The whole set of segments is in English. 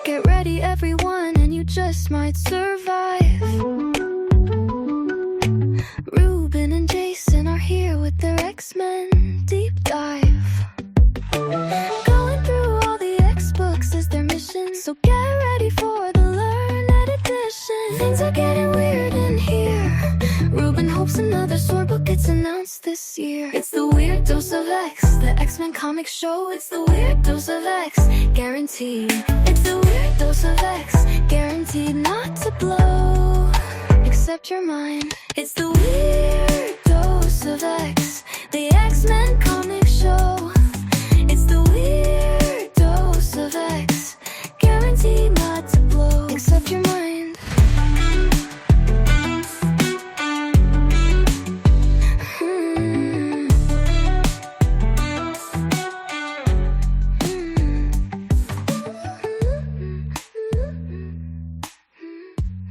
Get ready, everyone, and you just might survive. Ruben and Jason are here with their X-Men deep dive. Going through all the X-books is their mission, so get ready for the learned edition. Things are getting weird in here. Ruben hopes another sword book gets announced this year. It's the Weird Dose of X, the X-Men comic show. It's the Weird Dose of X, guaranteed. It's the Weird Dose of X, guaranteed not to blow, except your mind. It's the Weird Dose of X, the X-Men comic show. It's the Weird Dose of X, guaranteed not to blow, except your mind.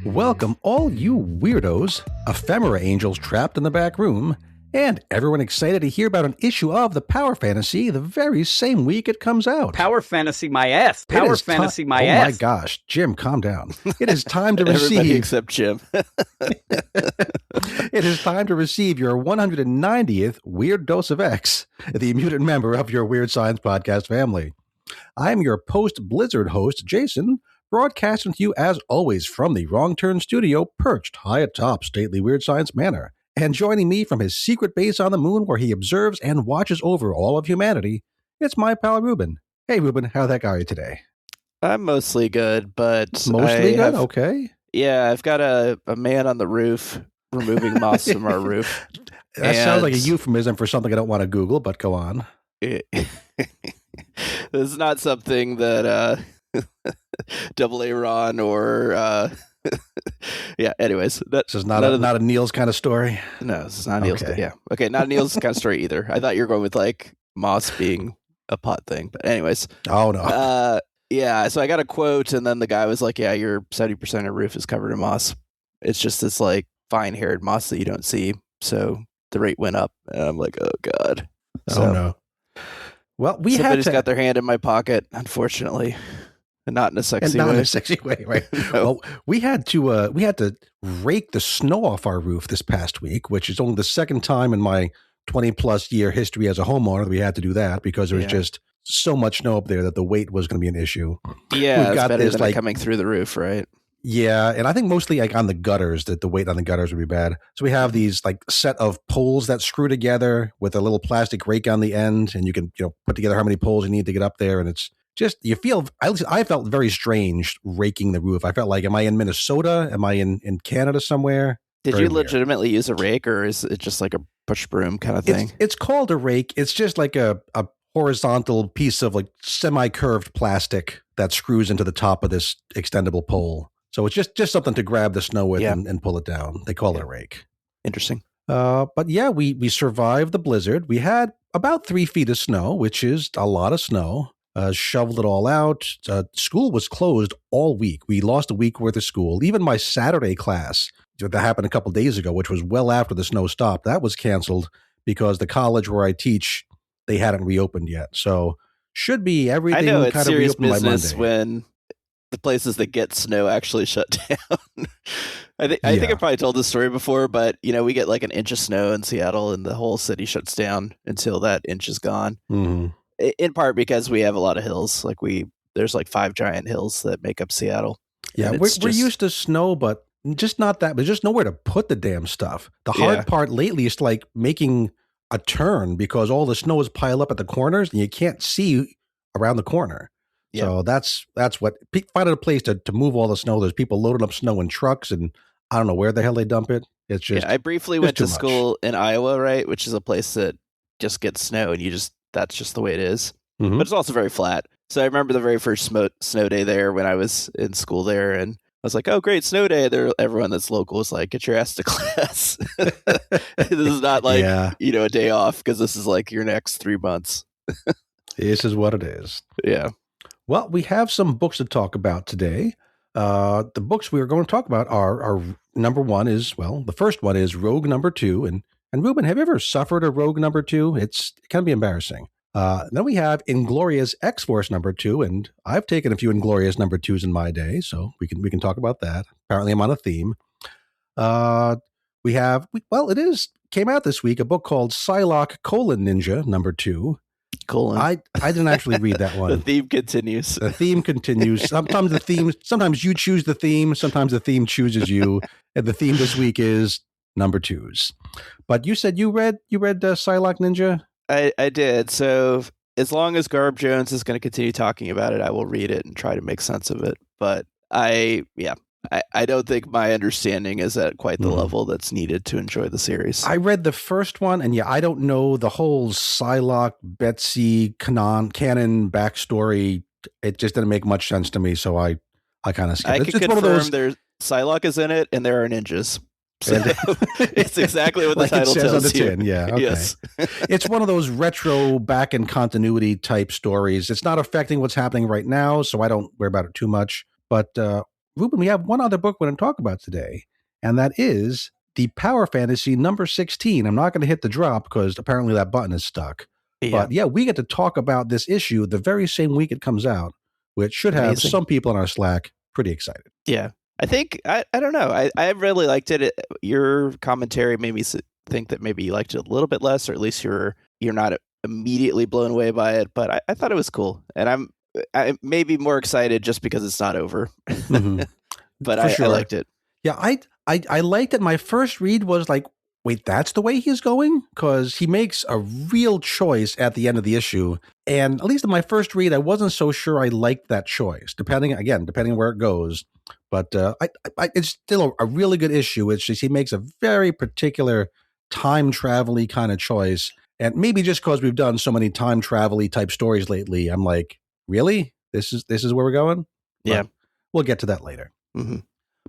Welcome, all you weirdos, ephemera angels trapped in the back room, and everyone excited to hear about an issue of the Power Fantasy the very same week it comes out. Power Fantasy my ass. Power Fantasy my ass. Oh my gosh, Jim, calm down. It is time to Everybody receive... except Jim. It is time to receive your 190th Weird Dose of X, the mutant member of your Weird Science podcast family. I'm your post-Blizzard host, Jason, broadcasting to you as always from the Wrong Turn studio perched high atop stately Weird Science Manor. And joining me from his secret base on the moon where he observes and watches over all of humanity, it's my pal Ruben. Hey Ruben, how'd that go today? I'm mostly good, but Mostly good? Okay. Yeah, I've got a man on the roof removing moss from our roof. That sounds like a euphemism for something I don't want to Google, but go on. This is not something that Double A Ron or yeah, anyways. This is not a Neil's kind of story? No, this is not Neil's. Okay. Yeah. Okay, not Neil's kind of story either. I thought you were going with like moss being a pot thing. But anyways. Oh, no. Yeah, so I got a quote and then the guy was like, yeah, your 70% of your roof is covered in moss. It's just this like fine-haired moss that you don't see. So the rate went up. And I'm like, oh, God. Oh, no. Well, somebody's got their hand in my pocket, unfortunately. And not in a sexy way. Not in a sexy way, right? No. Well, we had to rake the snow off our roof this past week, which is only the second time in my 20-plus year history as a homeowner that we had to do that because there was just so much snow up there that the weight was going to be an issue. Yeah, it's better than coming through the roof, right? Yeah, and I think mostly like on the gutters, that the weight on the gutters would be bad. So we have these like set of poles that screw together with a little plastic rake on the end, and you can put together how many poles you need to get up there, and it's just, you feel, at least I felt very strange raking the roof. I felt like, am I in Minnesota? Am I in Canada somewhere? Did you legitimately use a rake, or is it just like a push broom kind of thing? It's called a rake. It's just like a horizontal piece of like semi-curved plastic that screws into the top of this extendable pole. So it's just something to grab the snow with and pull it down. They call it a rake. Interesting. But yeah, we survived the blizzard. We had about 3 feet of snow, which is a lot of snow. Shoveled it all out. School was closed all week. We lost a week worth of school. Even my Saturday class that happened a couple days ago, which was well after the snow stopped, that was canceled because the college where I teach, they hadn't reopened yet. So should be everything kind of reopened by Monday. When the places that get snow actually shut down. I think I probably told this story before, but we get like an inch of snow in Seattle and the whole city shuts down until that inch is gone. Mm-hmm. In part because we have a lot of hills. Like there's like 5 giant hills that make up Seattle. Yeah, we're used to snow, but just not that. But just nowhere to put the damn stuff. The hard part lately is like making a turn because all the snow is piled up at the corners and you can't see around the corner. Yeah. So that's what finding a place to move all the snow. There's people loading up snow in trucks, and I don't know where the hell they dump it. It's just I briefly went to school in Iowa, right, which is a place that just gets snow, and that's just the way it is. Mm-hmm. But it's also very flat. So I remember the very first snow day there when I was in school there, and I was like, "Oh, great, snow day!" Everyone that's local is like, "Get your ass to class." This is not like a day off because this is like your next 3 months. This is what it is. Yeah. Well, we have some books to talk about today. The books we are going to talk about are number one is, the first one is Rogue number 2. And Ruben, have you ever suffered a Rogue number 2? It can be embarrassing. Then we have Inglorious X-Force number 2, and I've taken a few Inglorious number 2s in my day, so we can talk about that. Apparently, I'm on a theme. Came out this week, a book called Psylocke Ninja number 2. I didn't actually read that one. The theme continues. The theme continues. Sometimes you choose the theme, sometimes the theme chooses you, and the theme this week is number 2s. But you said you read Psylocke Ninja? I did. So as long as Garb Jones is going to continue talking about it, I will read it and try to make sense of it. But I don't think my understanding is at quite the level that's needed to enjoy the series. I read the first one, and I don't know the whole Psylocke, Betsy, canon backstory. It just didn't make much sense to me, so I kind of skipped. I can confirm there's Psylocke is in it, and there are ninjas. So it's exactly what the title says tells on the you. tin. Yeah, okay. Yes. It's one of those retro back in continuity type stories. It's not affecting what's happening right now, so I don't worry about it too much. But Ruben, we have one other book we're going to talk about today, and that is the Power Fantasy number 16. I'm not going to hit the drop because apparently that button is stuck. Yeah. But we get to talk about this issue the very same week it comes out, which should have some people in our Slack pretty excited. Yeah. I think, I don't know. I really liked it. Your commentary made me think that maybe you liked it a little bit less, or at least you're not immediately blown away by it. But I thought it was cool. And I may be more excited just because it's not over. But I liked it. Yeah, I liked it. My first read was like, wait, that's the way he's going? Because he makes a real choice at the end of the issue. And at least in my first read, I wasn't so sure I liked that choice, depending on where it goes. But it's still a really good issue. It's just he makes a very particular time travel-y kind of choice. And maybe just because we've done so many time travel-y type stories lately, I'm like, really? This is where we're going? Yeah. But we'll get to that later. Mm-hmm.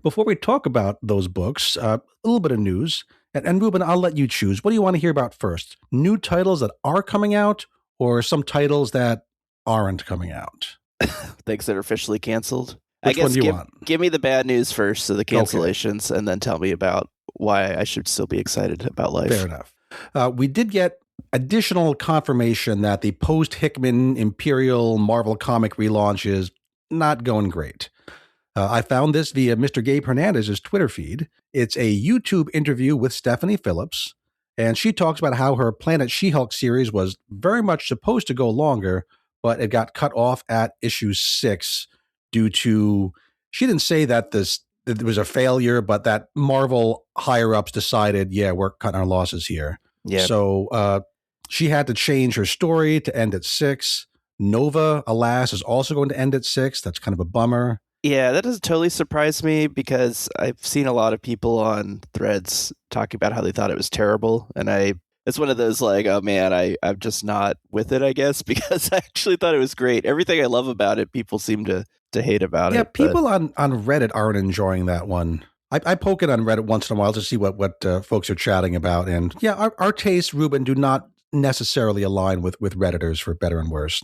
Before we talk about those books, a little bit of news. And Ruben, I'll let you choose. What do you want to hear about first? New titles that are coming out or some titles that aren't coming out? Things that are officially canceled? Which one do you want? Give me the bad news first, so the cancellations, and then tell me about why I should still be excited about life. Fair enough. We did get additional confirmation that the post-Hickman Imperial Marvel comic relaunch is not going great. I found this via Mr. Gabe Hernandez's Twitter feed. It's a YouTube interview with Stephanie Phillips, and she talks about how her Planet She-Hulk series was very much supposed to go longer, but it got cut off at issue 6 due to, she didn't say that it was a failure, but that Marvel higher-ups decided, we're cutting our losses here. Yeah. So she had to change her story to end at 6. Nova, alas, is also going to end at 6. That's kind of a bummer. Yeah, that doesn't totally surprise me because I've seen a lot of people on threads talking about how they thought it was terrible. And it's one of those like, oh man, I'm just not with it, I guess, because I actually thought it was great. Everything I love about it, people seem to hate about it. Yeah, people on Reddit aren't enjoying that one. I poke it on Reddit once in a while to see what folks are chatting about. And yeah, our tastes, Ruben, do not necessarily align with Redditors for better and worse.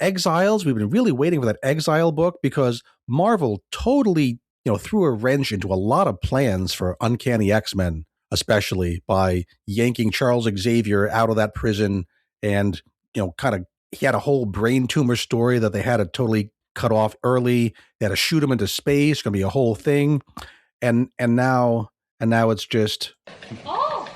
Exiles, we've been really waiting for that Exile book because Marvel totally, threw a wrench into a lot of plans for Uncanny X-Men, especially by yanking Charles Xavier out of that prison and, he had a whole brain tumor story that they had to totally cut off early. They had to shoot him into space. It's going to be a whole thing. And now it's just. Oh,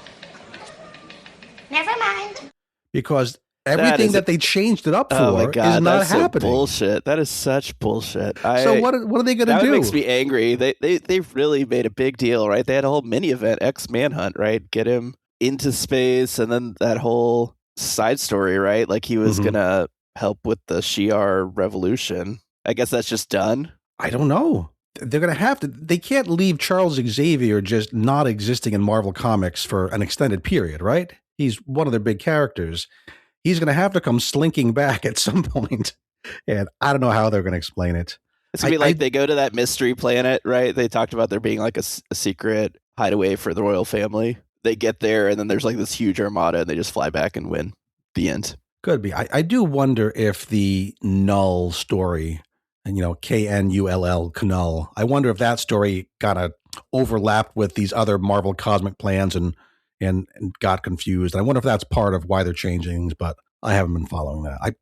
never mind. Because everything that they changed it up for is not happening. Bullshit. That is such bullshit. So what are they going to do? That makes me angry. They've really made a big deal, right? They had a whole mini event, X-Manhunt, right? Get him into space, and then that whole side story, right? Like he was going to help with the Shi'ar revolution. I guess that's just done. I don't know. They're going to have to. They can't leave Charles Xavier just not existing in Marvel Comics for an extended period, right? He's one of their big characters. He's going to have to come slinking back at some point, and I don't know how they're going to explain it. It's going to be like they go to that mystery planet, right? They talked about there being like a secret hideaway for the royal family. They get there, and then there's like this huge armada, and they just fly back and win. The end. Could be. I do wonder if the Null story, and Knull, Knull, I wonder if that story kind of overlapped with these other Marvel cosmic plans and got confused. And I wonder if that's part of why they're changing things, but I haven't been following that. I'm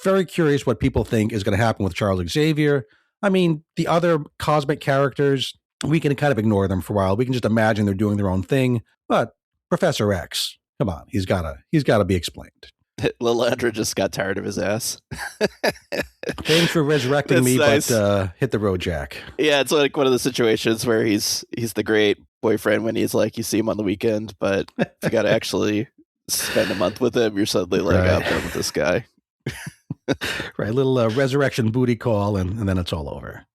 very curious what people think is going to happen with Charles Xavier. I mean, the other cosmic characters, we can kind of ignore them for a while. We can just imagine they're doing their own thing. But Professor X, come on, he's gotta be explained. Little Andrew just got tired of his ass. Thanks for resurrecting me, nice. But hit the road, Jack. Yeah, it's like one of the situations where he's the great boyfriend when he's like, you see him on the weekend, but if you got to actually spend a month with him, you're suddenly like, Right. I'm done with this guy. Right, little resurrection booty call, and then it's all over.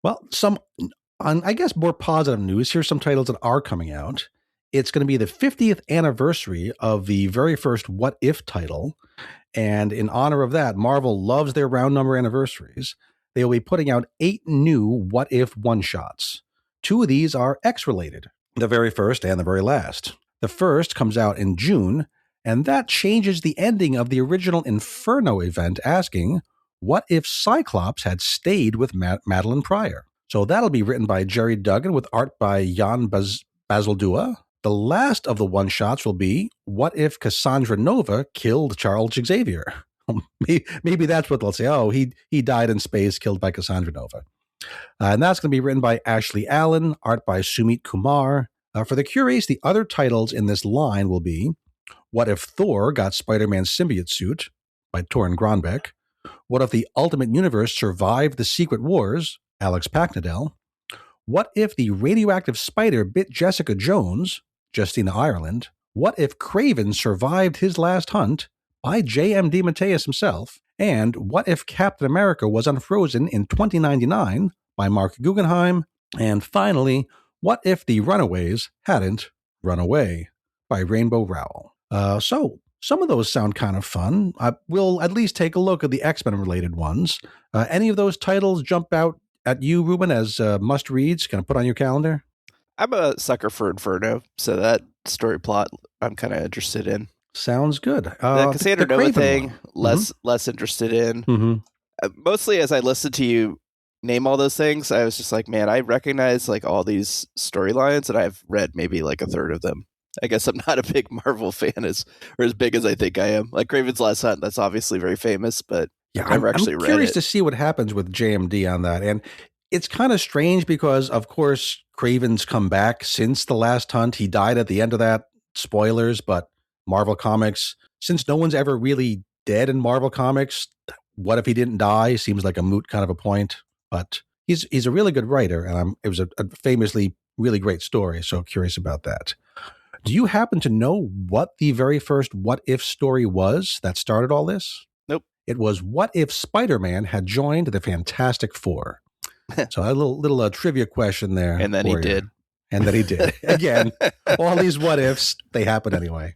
Well, I guess more positive news. Here's some titles that are coming out. It's going to be the 50th anniversary of the very first What If title. And in honor of that, Marvel loves their round number anniversaries. They will be putting out 8 new What If one-shots. 2 of these are X-related, the very first and the very last. The first comes out in June, and that changes the ending of the original Inferno event, asking, what if Cyclops had stayed with Madeline Pryor? So that'll be written by Jerry Duggan with art by Jan Bazaldua. The last of the one-shots will be, what if Cassandra Nova killed Charles Xavier? Maybe that's what they'll say. Oh, he died in space, killed by Cassandra Nova. And that's going to be written by Ashley Allen, art by Sumit Kumar. For the curious, the other titles in this line will be, what if Thor got Spider-Man's symbiote suit by Torrin Gronbeck? What if the Ultimate Universe survived the Secret Wars? Alex Packnadell. What if the radioactive spider bit Jessica Jones? Justina Ireland. What if Kraven survived his last hunt? By J.M. DeMatteis himself. And what if Captain America was unfrozen in 2099? By Mark Guggenheim. And finally, what if the Runaways hadn't run away? By Rainbow Rowell. So some of those sound kind of fun. We'll at least take a look at the X-Men related ones. Any of those titles jump out at you, Ruben, as must-reads? Can I put on your calendar? I'm a sucker for Inferno, so that story plot I'm kind of interested in. Sounds good. The Cassandra Nova Kraven thing, one. less interested in. Mm-hmm. Mostly as I listened to you name all those things, I was just like, man, I recognize like all these storylines, and I've read maybe like a third of them. I guess I'm not a big Marvel fan as big as I think I am. Like Kraven's Last Hunt, that's obviously very famous, but Yeah, I've never actually I'm read curious it. to see what happens with JMD on that. And it's kind of strange because, of course, Kraven's come back since the last hunt. He died at the end of that. Spoilers, but Marvel Comics, since no one's ever really dead in Marvel Comics, what if he didn't die? Seems like a moot kind of a point. But he's a really good writer, and it was a famously really great story, so curious about that. Do you happen to know what the very first What If story was that started all this? Nope. It was what if Spider-Man had joined the Fantastic Four? So a little trivia question there. And then he did. And then he did. Again, all these what ifs, they happen anyway.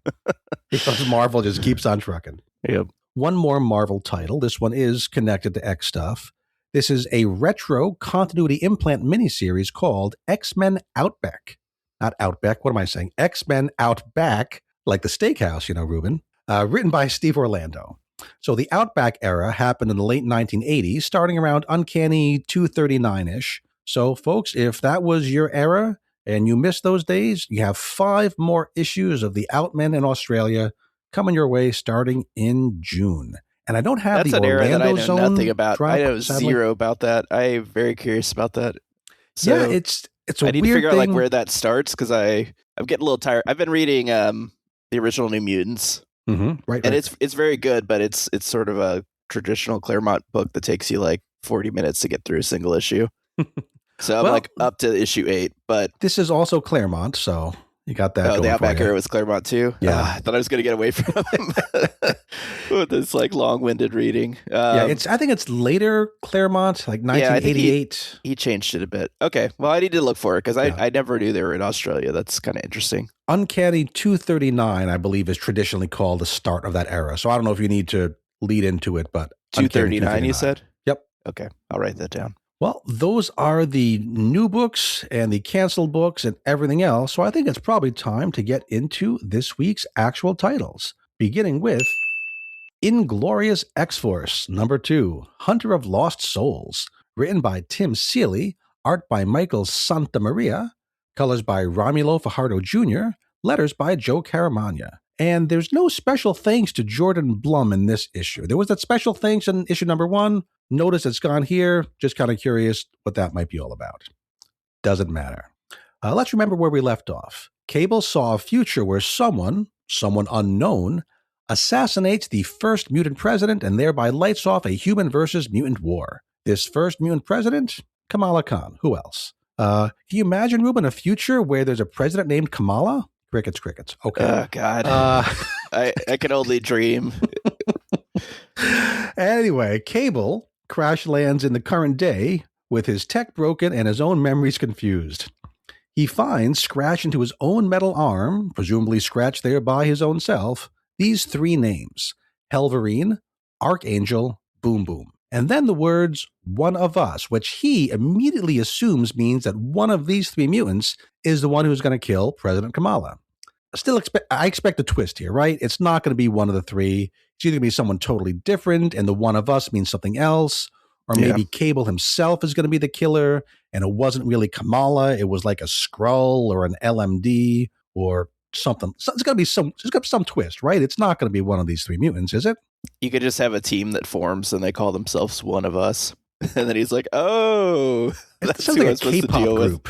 Because Marvel just keeps on trucking. Yep. One more Marvel title. This one is connected to X stuff. This is a retro continuity implant miniseries called X-Men Outback. Not Outback. What am I saying? X-Men Outback, like the steakhouse, Ruben. Written by Steve Orlando. So the Outback era happened in the late 1980s, starting around Uncanny 239-ish. So, folks, if that was your era and you missed those days, you have 5 more issues of the Outmen in Australia coming your way starting in June. And I don't have That's the an Orlando era that I know Zone nothing about. drop, I know sadly. zero about that. I'm very curious about that. So Yeah, it's a I need weird to figure out like thing. where that starts because I'm getting a little tired. I've been reading the original New Mutants, Right. and it's very good, but it's sort of a traditional Claremont book that takes you like 40 minutes to get through a single issue. So I'm Well, like up to issue 8, but This is also Claremont, so you got that. the going for Outback you. era was Claremont too. Yeah. I thought I was going to get away from him with this like long-winded reading. Yeah, I think it's later Claremont, like Yeah, I think 1988. he changed it a bit. Okay, well I need to look for it because I never knew they were in Australia. That's kind of interesting. Uncanny 239, I believe, is traditionally called the start of that era. So I don't know if you need to lead into it, but Uncanny 239, you said? Yep. Okay, I'll write that down. Well, those are the new books and the canceled books and everything else. So I think it's probably time to get into this week's actual titles, beginning with Inglorious X-Force, number 2, Hunter of Lost Souls, written by Tim Seeley, art by Michael Santamaria, colors by Romulo Fajardo Jr., letters by Joe Caramagna. And there's no special thanks to Jordan Blum in this issue. There was that special thanks in issue number 1. Notice it's gone here. Just kind of curious what that might be all about. Doesn't matter. Let's remember where we left off. Cable saw a future where someone unknown, assassinates the first mutant president and thereby lights off a human versus mutant war. This first mutant president? Kamala Khan. Who else? Can you imagine, Ruben, a future where there's a president named Kamala? Crickets. Okay. Oh, God. I can only dream. Anyway, Cable crash lands in the current day with his tech broken and his own memories confused. He finds, scratched into his own metal arm, presumably scratched there by his own self, these 3 names: Helverine, Archangel, Boom Boom. And then the words, one of us, which he immediately assumes means that one of these 3 mutants is the one who's going to kill President Kamala. I expect a twist here, right? It's not going to be one of the 3. It's either going to be someone totally different, and the one of us means something else, or maybe Cable himself is going to be the killer, and it wasn't really Kamala. It was like a Skrull or an LMD or something. So there's got to be some twist, right? It's not going to be one of these 3 mutants, is it? You could just have a team that forms and they call themselves One of Us. And then he's like, oh, that's sounds who like I'm a supposed to K-pop deal group.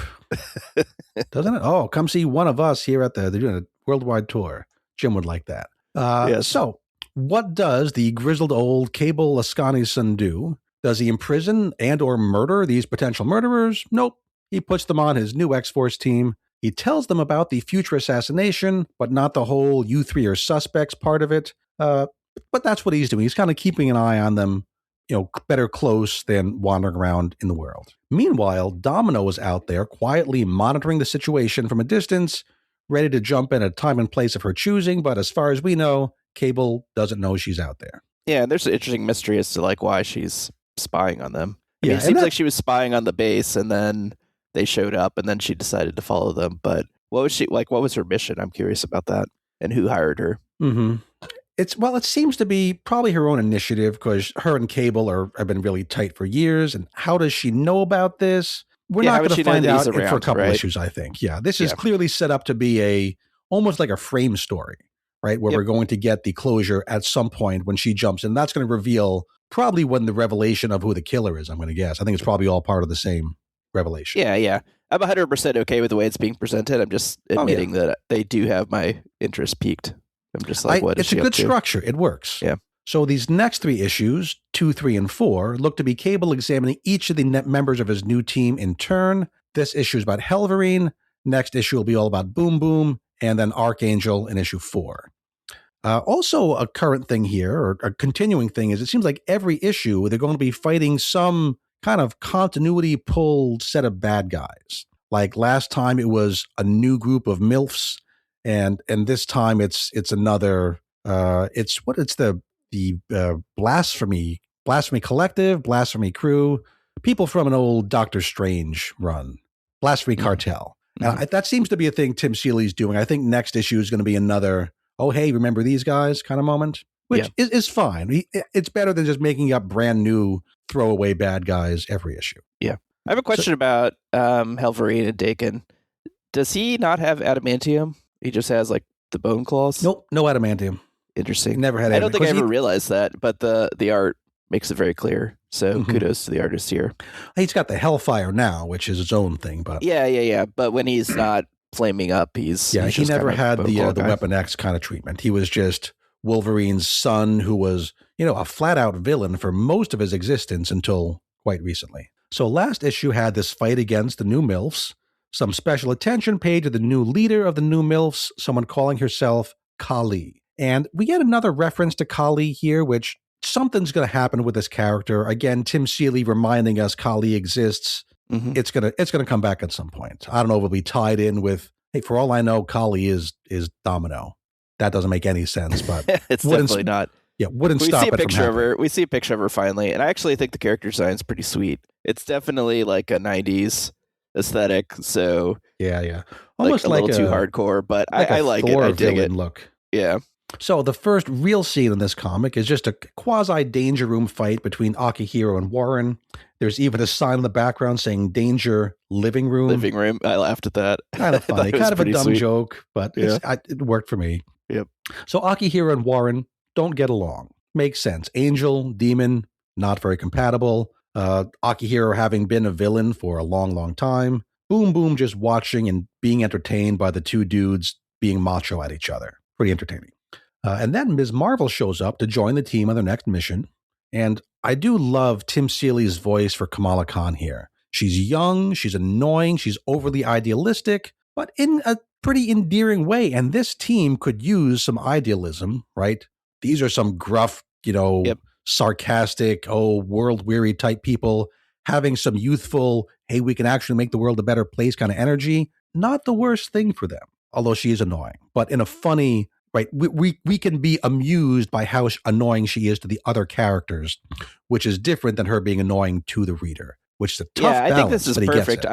Doesn't it? Oh, come see One of Us here they're doing a worldwide tour. Jim would like that. Yes. So what does the grizzled old Cable Ascani's do? Does he imprison and or murder these potential murderers? Nope. He puts them on his new X-Force team. He tells them about the future assassination, but not the whole you 3 are suspects part of it. But that's what he's doing. He's kind of keeping an eye on them, better close than wandering around in the world. Meanwhile, Domino is out there quietly monitoring the situation from a distance, ready to jump in at a time and place of her choosing. But as far as we know, Cable doesn't know she's out there. Yeah, and there's an interesting mystery as to why she's spying on them. I Yeah, mean, it seems like she was spying on the base and then they showed up and then she decided to follow them. But what was her mission? I'm curious about that. And who hired her? Mm-hmm. It seems to be probably her own initiative because her and Cable have been really tight for years. And how does she know about this? We're not going to find out for a couple issues, I think. Yeah, this is clearly set up to be almost like a frame story, right? Where we're going to get the closure at some point when she jumps in. That's going to reveal probably when the revelation of who the killer is, I'm going to guess. I think it's probably all part of the same revelation. Yeah. I'm 100% okay with the way it's being presented. I'm just admitting that they do have my interest piqued. I'm just like, what is she up to? It's a good structure. It works. Yeah. So these next 3 issues, 2, 3, and 4, look to be Cable examining each of the members of his new team in turn. This issue is about Helverine. Next issue will be all about Boom Boom, and then Archangel in issue 4. Also, a current thing here, or a continuing thing, is it seems like every issue they're going to be fighting some kind of continuity pulled set of bad guys. Like last time it was a new group of MILFs, and this time it's another. It's the Blasphemy Collective, Blasphemy Crew, people from an old Doctor Strange run, Blasphemy Cartel. Mm-hmm. That seems to be a thing Tim Seeley's doing. I think next issue is going to be another, oh, hey, remember these guys kind of moment, which is fine. It's better than just making up brand new throwaway bad guys every issue. Yeah. I have a question about Helverine and Dakin. Does he not have adamantium? He just has the bone claws? Nope, no adamantium. Interesting. Never had adamantium. I don't think I ever realized that, but the art makes it very clear. So kudos to the artist here. He's got the Hellfire now, which is his own thing. But yeah. But when he's not flaming up, he never had the Weapon X kind of treatment. He was just Wolverine's son, who was a flat out villain for most of his existence until quite recently. So last issue had this fight against the new MILFs. Some special attention paid to the new leader of the new MILFs, someone calling herself Kali. And we get another reference to Kali here, which something's going to happen with this character. Again, Tim Seeley reminding us Kali exists. Mm-hmm. It's gonna come back at some point. I don't know if it'll be tied in with, hey, for all I know, Kali is Domino. That doesn't make any sense, but it's definitely not. Yeah, wouldn't stop it from happening. We see a picture of her finally, and I actually think the character design is pretty sweet. It's definitely like a 90s aesthetic, so yeah, almost a little too hardcore, but I like it. I dig it. Look, yeah. So the first real scene in this comic is just a quasi-danger room fight between Akihiro and Warren. There's even a sign in the background saying "Danger Living Room." Living room. I laughed at that. Kind of funny, kind of a dumb joke, but it worked for me. Yep. So Akihiro and Warren don't get along. Makes sense. Angel, demon, not very compatible. Akihiro having been a villain for a long, long time. Boom Boom just watching and being entertained by the two dudes being macho at each other. Pretty entertaining. And then Ms. Marvel shows up to join the team on their next mission. And I do love Tim Seeley's voice for Kamala Khan here. She's young, she's annoying, she's overly idealistic, but in a pretty endearing way. And this team could use some idealism, right? These are some gruff, sarcastic, world-weary type people having some youthful, hey, we can actually make the world a better place kind of energy. Not the worst thing for them, although she is annoying, but in a funny, right? We can be amused by how annoying she is to the other characters, which is different than her being annoying to the reader, which is a tough balance. I think this is perfect.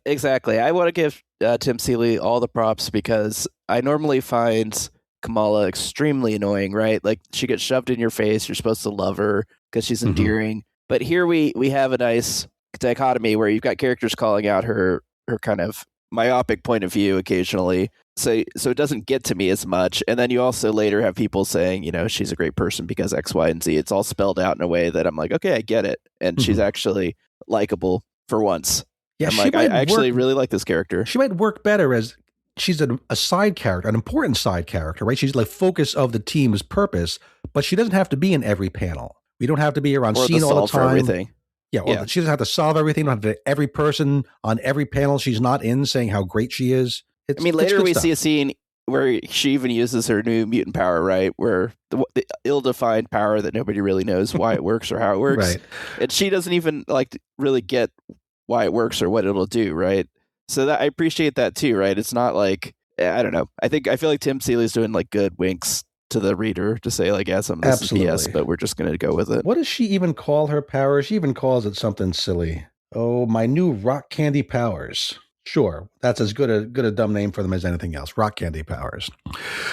Exactly. I want to give Tim Seeley all the props because I normally find Kamala extremely annoying, right? Like she gets shoved in your face. You're supposed to love her because she's endearing. But here we have a nice dichotomy where you've got characters calling out her kind of myopic point of view occasionally. So it doesn't get to me as much. And then you also later have people saying, she's a great person because X, Y, and Z. It's all spelled out in a way that I'm like, okay, I get it. And she's actually likable for once. Yeah, I actually really like this character. She might work better as she's a side character, an important side character, right? She's like focus of the team's purpose, but she doesn't have to be in every panel. We don't have to be around scene all the time. Everything. Yeah, she doesn't have to solve everything. Don't have to every person on every panel she's not in saying how great she is. Later we see a scene where she even uses her new mutant power, right? Where the ill-defined power that nobody really knows why it works or how it works. Right. And she doesn't even really get why it works or what it'll do, right? So I appreciate that too, right? It's not like, I don't know. I feel like Tim Seeley's doing good winks to the reader to say some of this is BS, but we're just going to go with it. What does she even call her power? She even calls it something silly. Oh, my new rock candy powers. Sure, that's as good a dumb name for them as anything else. Rock candy powers.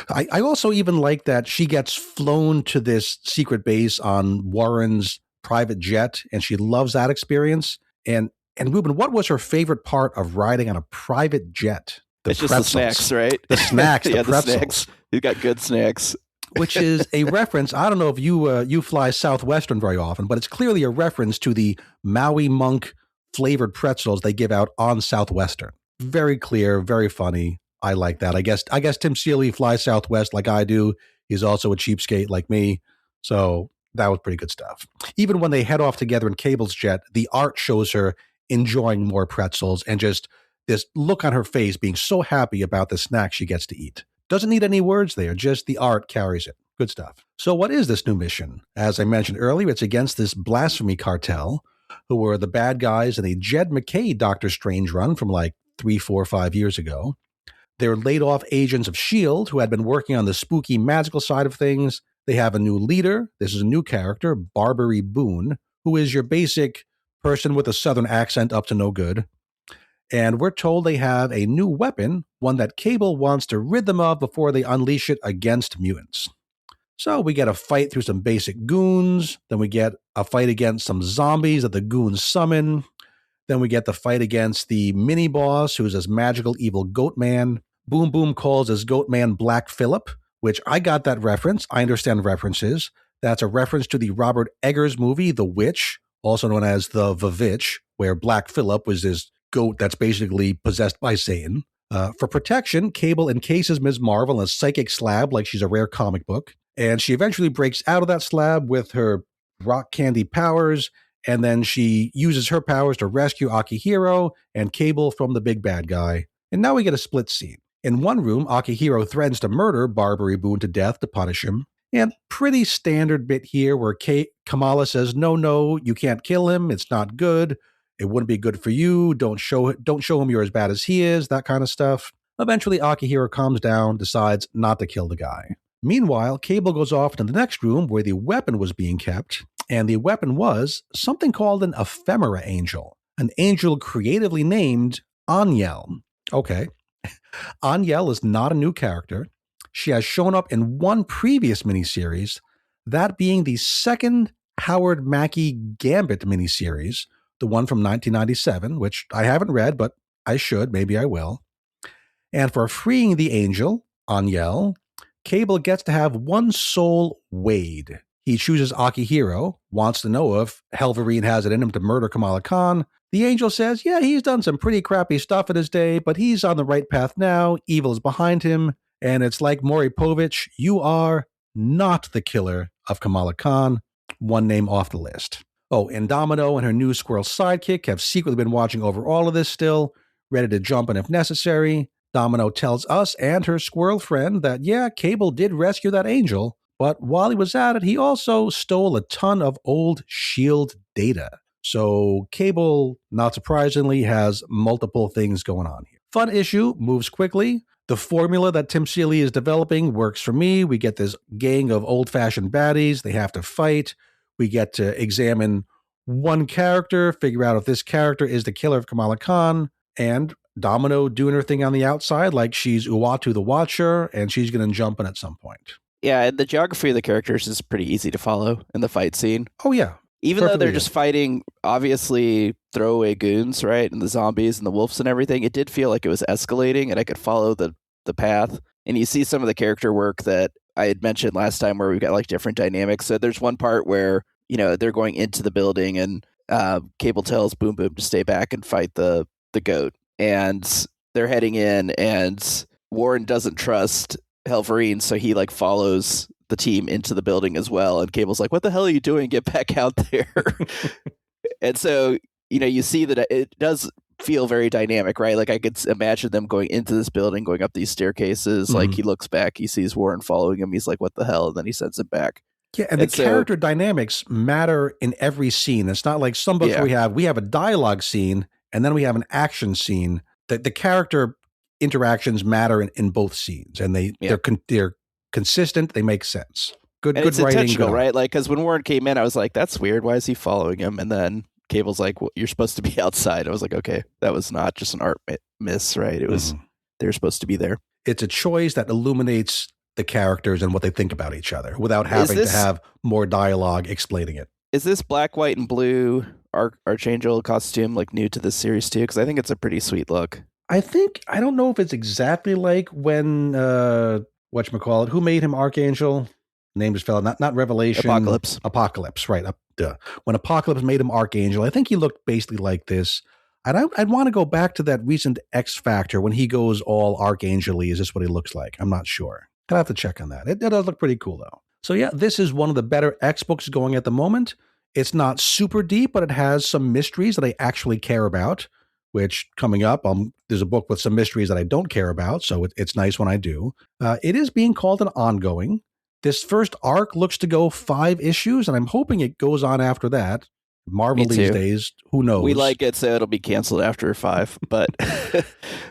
I also even like that she gets flown to this secret base on Warren's private jet, and she loves that experience. And Ruben, what was her favorite part of riding on a private jet? It's just the snacks, right? The snacks, the pretzels. The snacks. You got good snacks. Which is a reference. I don't know if you fly Southwestern very often, but it's clearly a reference to the Maui Monk flavored pretzels they give out on Southwestern. Very clear, very funny. I like that. I guess Tim Seeley flies Southwest like I do. He's also a cheapskate like me. So that was pretty good stuff. Even when they head off together in Cable's jet, the art shows her enjoying more pretzels and just this look on her face being so happy about the snack she gets to eat. Doesn't need any words there, just the art carries it. Good stuff. So what is this new mission? As I mentioned earlier, it's against this blasphemy cartel, who were the bad guys in a Jed McKay Doctor Strange run from 3, 4, 5 years ago. They're laid-off agents of S.H.I.E.L.D. who had been working on the spooky magical side of things. They have a new leader. This is a new character, Barbary Boone, who is your basic person with a southern accent up to no good. And we're told they have a new weapon, one that Cable wants to rid them of before they unleash it against mutants. So we get a fight through some basic goons, then we get a fight against some zombies that the goons summon, then we get the fight against the mini-boss, who's this magical evil goat man. Boom Boom calls his goat man Black Phillip, which I got that reference. I understand references. That's a reference to the Robert Eggers movie, The Witch, also known as The Vavitch, where Black Phillip was this goat that's basically possessed by Satan. For protection, Cable encases Ms. Marvel in a psychic slab like she's a rare comic book, and she eventually breaks out of that slab with her rock candy powers, and then she uses her powers to rescue Akihiro and Cable from the big bad guy. And now we get a split scene. In one room, Akihiro threatens to murder Barbary Boone to death to punish him. And pretty standard bit here where Kamala says, no, you can't kill him. It's not good. It wouldn't be good for you. Don't show him you're as bad as he is, that kind of stuff. Eventually, Akihiro calms down, decides not to kill the guy. Meanwhile, Cable goes off to the next room where the weapon was being kept, and the weapon was something called an ephemera angel, an angel creatively named Aniel. Okay. Aniel is not a new character. She has shown up in one previous miniseries, that being the second Howard Mackie Gambit miniseries, the one from 1997, which I haven't read, but I should. Maybe I will. And for freeing the angel, Aniel, Cable gets to have one soul Wade. He chooses Akihiro, wants to know if Helverine has it in him to murder Kamala Khan. The angel says, yeah, he's done some pretty crappy stuff in his day, but he's on the right path now. Evil is behind him. And it's like Maury Povich, you are not the killer of Kamala Khan. One name off the list. Oh, and Domino and her new squirrel sidekick have secretly been watching over all of this still, ready to jump in if necessary. Domino tells us and her squirrel friend that, yeah, Cable did rescue that angel, but while he was at it, he also stole a ton of old S.H.I.E.L.D. data. So Cable, not surprisingly, has multiple things going on here. Fun issue, moves quickly. The formula that Tim Seeley is developing works for me. We get this gang of old-fashioned baddies. They have to fight. We get to examine one character, figure out if this character is the killer of Kamala Khan, and Domino doing her thing on the outside like she's Uatu the Watcher, and she's going to jump in at some point. Yeah, and the geography of the characters is pretty easy to follow in the fight scene. Oh, yeah. Even though they're just fighting, obviously, throwaway goons, right? And the zombies and the wolves and everything, it did feel like it was escalating, and I could follow the path. And you see some of the character work that I had mentioned last time where we've got like different dynamics. So there's one part where, you know, they're going into the building and Cable tells Boom Boom to stay back and fight the goat. And they're heading in, and Warren doesn't trust Helverine, so he like follows the team into the building as well. And Cable's like, what the hell are you doing? Get back out there. And so, you know, you see that it does feel very dynamic, right? Like I could imagine them going into this building, going up these staircases. Like he looks back, he sees Warren following him. He's like, what the hell? And then he sends him back. Yeah, and the character dynamics matter in every scene. It's not like some books we have a dialogue scene and then we have an action scene. The character interactions matter in both scenes, and they're consistent. They make sense. Good it's writing, intentional, right? Like, because when Warren came in, I was like, "That's weird. Why is he following him?" And then Cable's like, well, "You're supposed to be outside." I was like, "Okay, that was not just an art miss, right? It was they're supposed to be there." It's a choice that illuminates the characters and what they think about each other without having to have more dialogue explaining it. Is this black, white, and blue Archangel costume like new to this series too? Because I think it's a pretty sweet look. I don't know if it's exactly like when whatchamacallit, who made him Archangel? Name just fell out. Not Revelation. Apocalypse, right. When Apocalypse made him Archangel, I think he looked basically like this. And I'd want to go back to that recent X Factor when he goes all Archangel-y. Is this what he looks like? I'm not sure. I'll have to check on that. It does look pretty cool, though. So yeah, this is one of the better X books going at the moment. It's not super deep, but it has some mysteries that I actually care about, which coming up, there's a book with some mysteries that I don't care about, so it's nice when I do. It is being called an ongoing. This first arc looks to go 5 issues, and I'm hoping it goes on after that. Marvel these days, who knows? We like it, so it'll be canceled after 5, but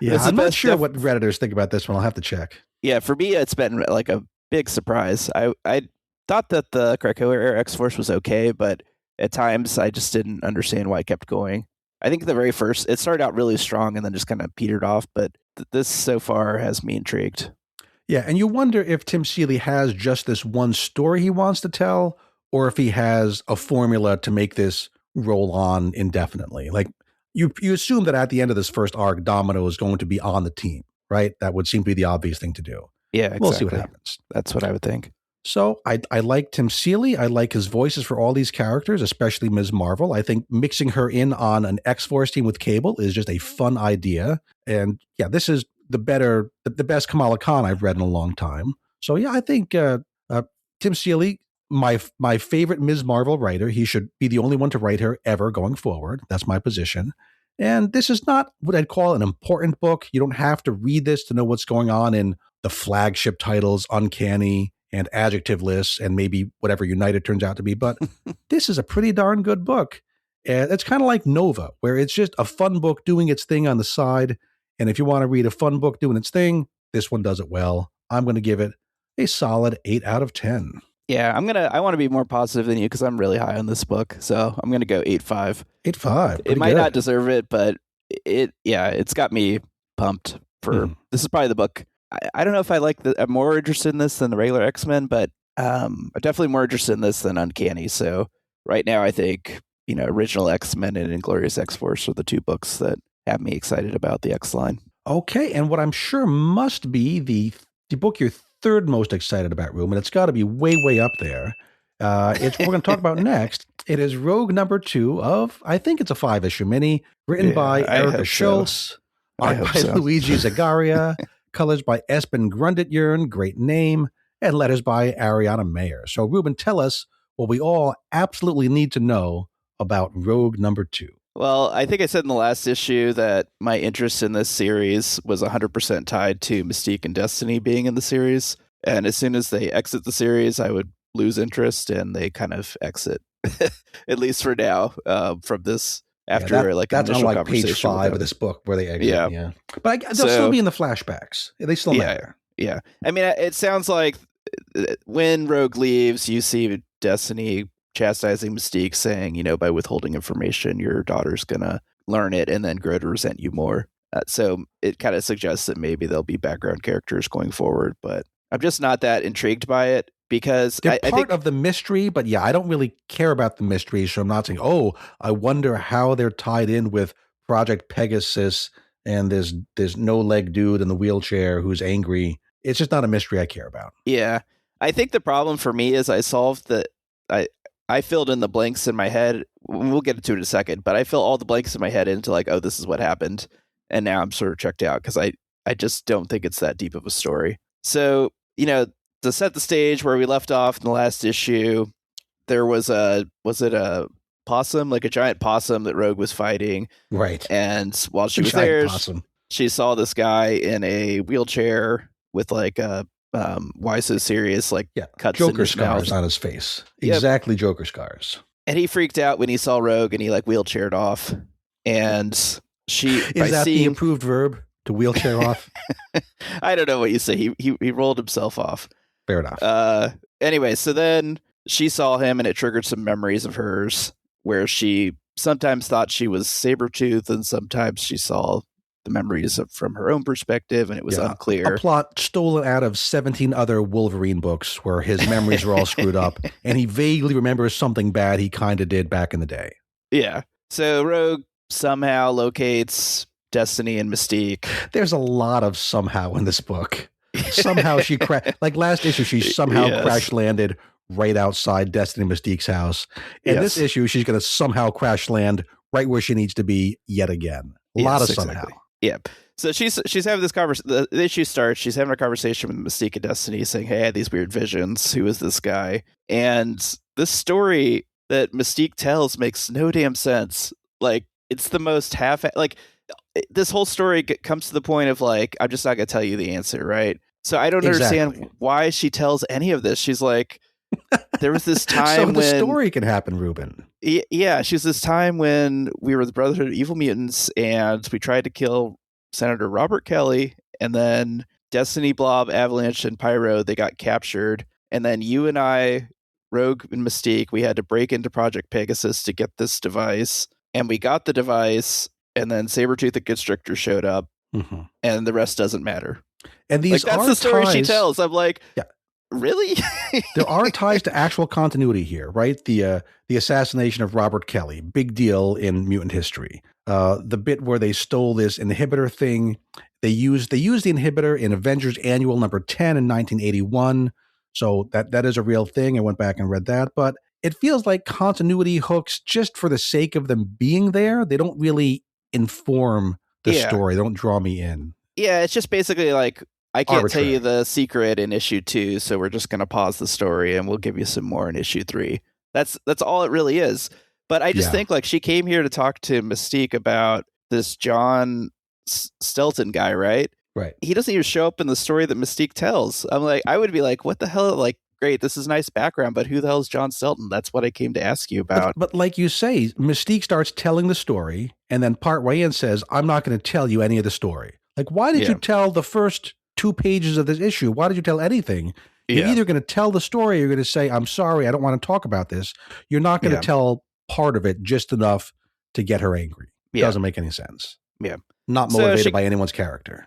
yeah, I'm not sure what Redditors think about this one. I'll have to check. Yeah, for me, it's been like a big surprise. I thought that the Krakoa X-Force was okay, but at times I just didn't understand why it kept going. I think the very first, it started out really strong and then just kind of petered off, but this so far has me intrigued. Yeah, and you wonder if Tim Seeley has just this one story he wants to tell, or if he has a formula to make this roll on indefinitely. Like, you assume that at the end of this first arc, Domino is going to be on the team, right? That would seem to be the obvious thing to do. Yeah, exactly. We'll see what happens. That's what I would think. So I like Tim Seeley. I like his voices for all these characters, especially Ms. Marvel. I think mixing her in on an X-Force team with Cable is just a fun idea. And yeah, this is the best Kamala Khan I've read in a long time. So yeah, I think Tim Seeley, my favorite Ms. Marvel writer. He should be the only one to write her ever going forward. That's my position. And this is not what I'd call an important book. You don't have to read this to know what's going on in the flagship titles, Uncanny, and adjective lists, and maybe whatever United turns out to be. But this is a pretty darn good book. And it's kind of like Nova, where it's just a fun book doing its thing on the side. And if you want to read a fun book doing its thing, this one does it well. I'm going to give it a solid 8 out of 10. Yeah, I want to be more positive than you because I'm really high on this book. So I'm going to go 8.5. 8.5. It might not deserve it, but it's got me pumped for, this is probably the book I don't know if I'm more interested in this than the regular X-Men, but I'm definitely more interested in this than Uncanny. So right now, I think, Original X-Men and Inglorious X-Force are the two books that have me excited about the X line. Okay, and what I'm sure must be the book you're third most excited about, Ruben. It's got to be way, way up there. It's what we're going to talk about next. It is Rogue #2 of, I think it's a 5-issue mini, written by Erica Schultz, art by Luigi Zagaria, colors by Espen Grundetjern, great name, and letters by Ariana Mayer. So, Ruben, tell us what we all absolutely need to know about Rogue #2. Well, I think I said in the last issue that my interest in this series was 100% tied to Mystique and Destiny being in the series. And as soon as they exit the series, I would lose interest, and they kind of exit, at least for now, from this after that's initial unlike conversation page 5 of this book where they exit. Yeah. But they'll still be in the flashbacks. They still matter. Yeah. I mean, it sounds like when Rogue leaves, you see Destiny chastising Mystique, saying, by withholding information, your daughter's gonna learn it and then grow to resent you more. So it kind of suggests that maybe there'll be background characters going forward, but I'm just not that intrigued by it because they're part of the mystery. But I don't really care about the mystery, so I'm not saying, I wonder how they're tied in with Project Pegasus and this no-leg dude in the wheelchair who's angry. It's just not a mystery I care about. Yeah, I think the problem for me is I filled in the blanks in my head. We'll get into it in a second, but I fill all the blanks in my head into this is what happened. And now I'm sort of checked out because I just don't think it's that deep of a story. So, to set the stage where we left off in the last issue, there was a possum, like a giant possum that Rogue was fighting. Right. And while she was there, she saw this guy in a wheelchair with why so serious, cuts Joker in his scars mouth on his face. Exactly, Joker scars. And he freaked out when he saw Rogue, and he wheelchaired off. And she is that the improved verb, to wheelchair off? I don't know what you say. He rolled himself off. Fair enough. Anyway, so then she saw him, and it triggered some memories of hers, where she sometimes thought she was Sabretooth, and sometimes she saw the memories from her own perspective, and it was unclear. A plot stolen out of 17 other Wolverine books where his memories are all screwed up, and he vaguely remembers something bad he kind of did back in the day. Yeah. So Rogue somehow locates Destiny and Mystique. There's a lot of somehow in this book. Somehow she last issue, she somehow crash landed right outside Destiny and Mystique's house. In this issue, she's going to somehow crash land right where she needs to be yet again. A lot of somehow. Exactly. Yeah. So she's having this conversation. The issue starts. She's having a conversation with Mystique and Destiny, saying, "Hey, I had these weird visions. Who is this guy?" And this story that Mystique tells makes no damn sense. It's the most this whole story comes to the point of I'm just not going to tell you the answer, right? So I don't understand why she tells any of this. She's like, there was this time so the story can happen, Ruben. Yeah, she was this time when we were the Brotherhood of Evil Mutants, and we tried to kill Senator Robert Kelly, and then Destiny, Blob, Avalanche, and Pyro, they got captured, and then you and I, Rogue and Mystique, we had to break into Project Pegasus to get this device, and we got the device, and then Sabretooth and Constrictor showed up, and the rest doesn't matter. And these that's the story she tells. I'm like, really? There are ties to actual continuity here, right? The assassination of Robert Kelly, big deal in mutant history. The bit where they stole this inhibitor thing, they used the inhibitor in Avengers Annual number 10 in 1981. So that is a real thing. I went back and read that, but it feels like continuity hooks just for the sake of them being there. They don't really inform the story. They don't draw me in. Yeah, it's just basically I can't tell you the secret in issue 2, so we're just going to pause the story and we'll give you some more in issue 3. That's all it really is. But I just think she came here to talk to Mystique about this John Stelton guy, right? Right. He doesn't even show up in the story that Mystique tells. I would be like, what the hell? Great, this is nice background, but who the hell is John Stelton? That's what I came to ask you about. But like you say, Mystique starts telling the story and then partway in says, I'm not going to tell you any of the story. Why did you tell the first 2 pages of this issue? Why did you tell anything? You're either going to tell the story or you're going to say, I'm sorry, I don't want to talk about this. You're not going to tell part of it just enough to get her angry. It doesn't make any sense. Yeah. Not motivated by anyone's character.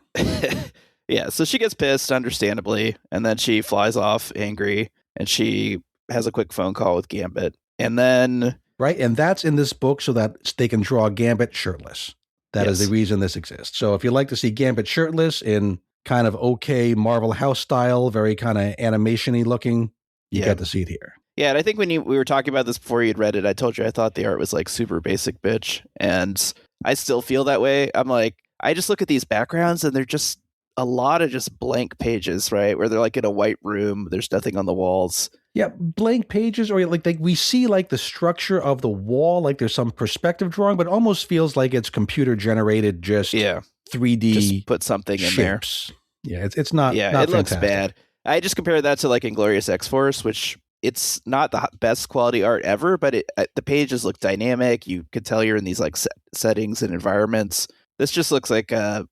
Yeah, so she gets pissed, understandably, and then she flies off angry, and she has a quick phone call with Gambit. And then... Right, and that's in this book so that they can draw Gambit shirtless. That is the reason this exists. So if you like to see Gambit shirtless in kind of okay Marvel House style, very kind of animation-y looking, you get to see it here. Yeah, and I think when we were talking about this before you'd read it, I told you I thought the art was like super basic bitch, and I still feel that way. I'm like, I just look at these backgrounds and they're just a lot of just blank pages, right? Where they're like in a white room, there's nothing on the walls. Yeah, blank pages, or like we see like the structure of the wall, like there's some perspective drawing, but it almost feels like it's computer generated, just 3D. Just put something shapes. In there. Yeah, it's not. Yeah, not it looks fantastic. bad. I just compare that to like Inglorious X-Force, which it's not the best quality art ever, but the pages look dynamic. You could tell you're in these like settings and environments. This just looks like a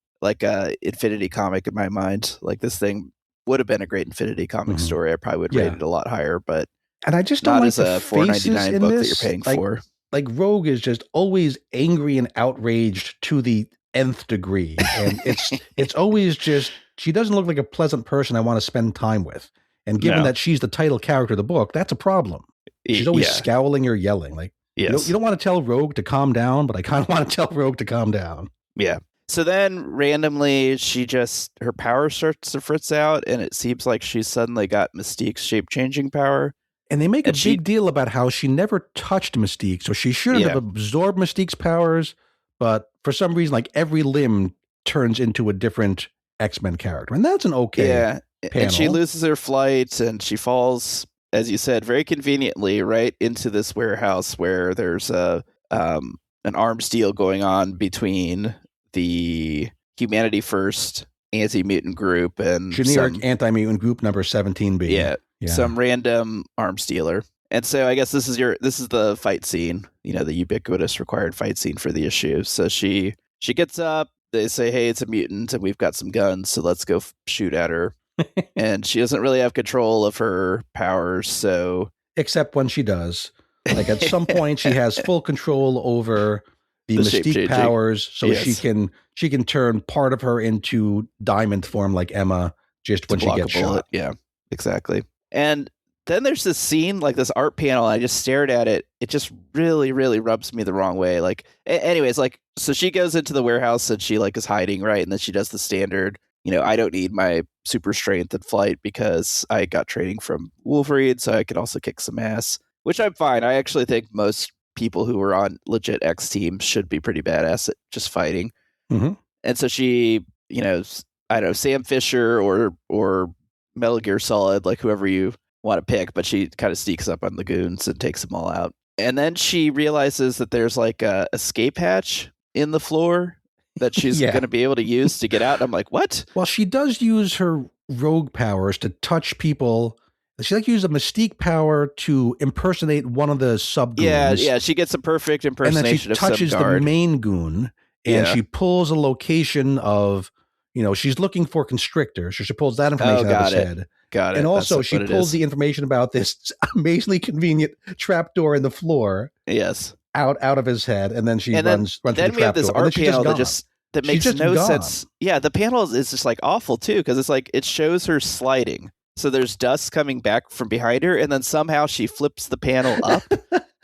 Infinity comic in my mind. Like this thing would have been a great Infinity comic story. I probably would rate it a lot higher, but and I just don't not like as the a $4.99 book this. that you're paying for. Like Rogue is just always angry and outraged to the nth degree, and it's always just she doesn't look like a pleasant person I want to spend time with. And given that she's the title character of the book, that's a problem. She's always scowling or yelling. Like you don't want to tell Rogue to calm down, but I kind of want to tell Rogue to calm down. Yeah. So then randomly her power starts to fritz out, and it seems like she's suddenly got Mystique's shape-changing power. And they make a big deal about how she never touched Mystique, so she shouldn't have absorbed Mystique's powers, but for some reason, like every limb turns into a different X-Men character. And that's an okay panel. And she loses her flight, and she falls, as you said, very conveniently right into this warehouse where there's an arms deal going on between the Humanity First anti-mutant group and generic anti-mutant group number 17B. Yeah, some random arms dealer. And so I guess this is the fight scene, the ubiquitous required fight scene for the issue. So she gets up, they say, hey, it's a mutant and we've got some guns, so let's go shoot at her. And she doesn't really have control of her powers, so except when she does. Like at some point she has full control over the Mystique powers, so she can turn part of her into diamond form like Emma just when she gets shot. Yeah, exactly. And then there's this scene, like this art panel, I just stared at it. It just really, really rubs me the wrong way. Like, anyways, like, so she goes into the warehouse and she like is hiding, right? And then she does the standard, I don't need my super strength and flight because I got training from Wolverine, so I could also kick some ass, which I'm fine. I actually think most people who are on legit X teams should be pretty badass at just fighting. Mm-hmm. And so she, I don't know, Sam Fisher or Metal Gear Solid, like whoever you want to pick, but she kind of sneaks up on the goons and takes them all out. And then she realizes that there's like a escape hatch in the floor that she's going to be able to use to get out. And I'm like, what? Well, she does use her rogue powers to touch people. She like use a Mystique power to impersonate one of the sub goons. Yeah, she gets a perfect impersonation of some guard. And then she touches the main goon, and she pulls a location of, she's looking for Constrictor, so she pulls that information out of his head. Got it. And also she pulls the information about this amazingly convenient trapdoor in the floor. Yes. Out of his head, and then she runs to the trapdoor. Then we have this art panel that makes no sense. Yeah, the panel is just like awful too, because it's like it shows her sliding. So there's dust coming back from behind her, and then somehow she flips the panel up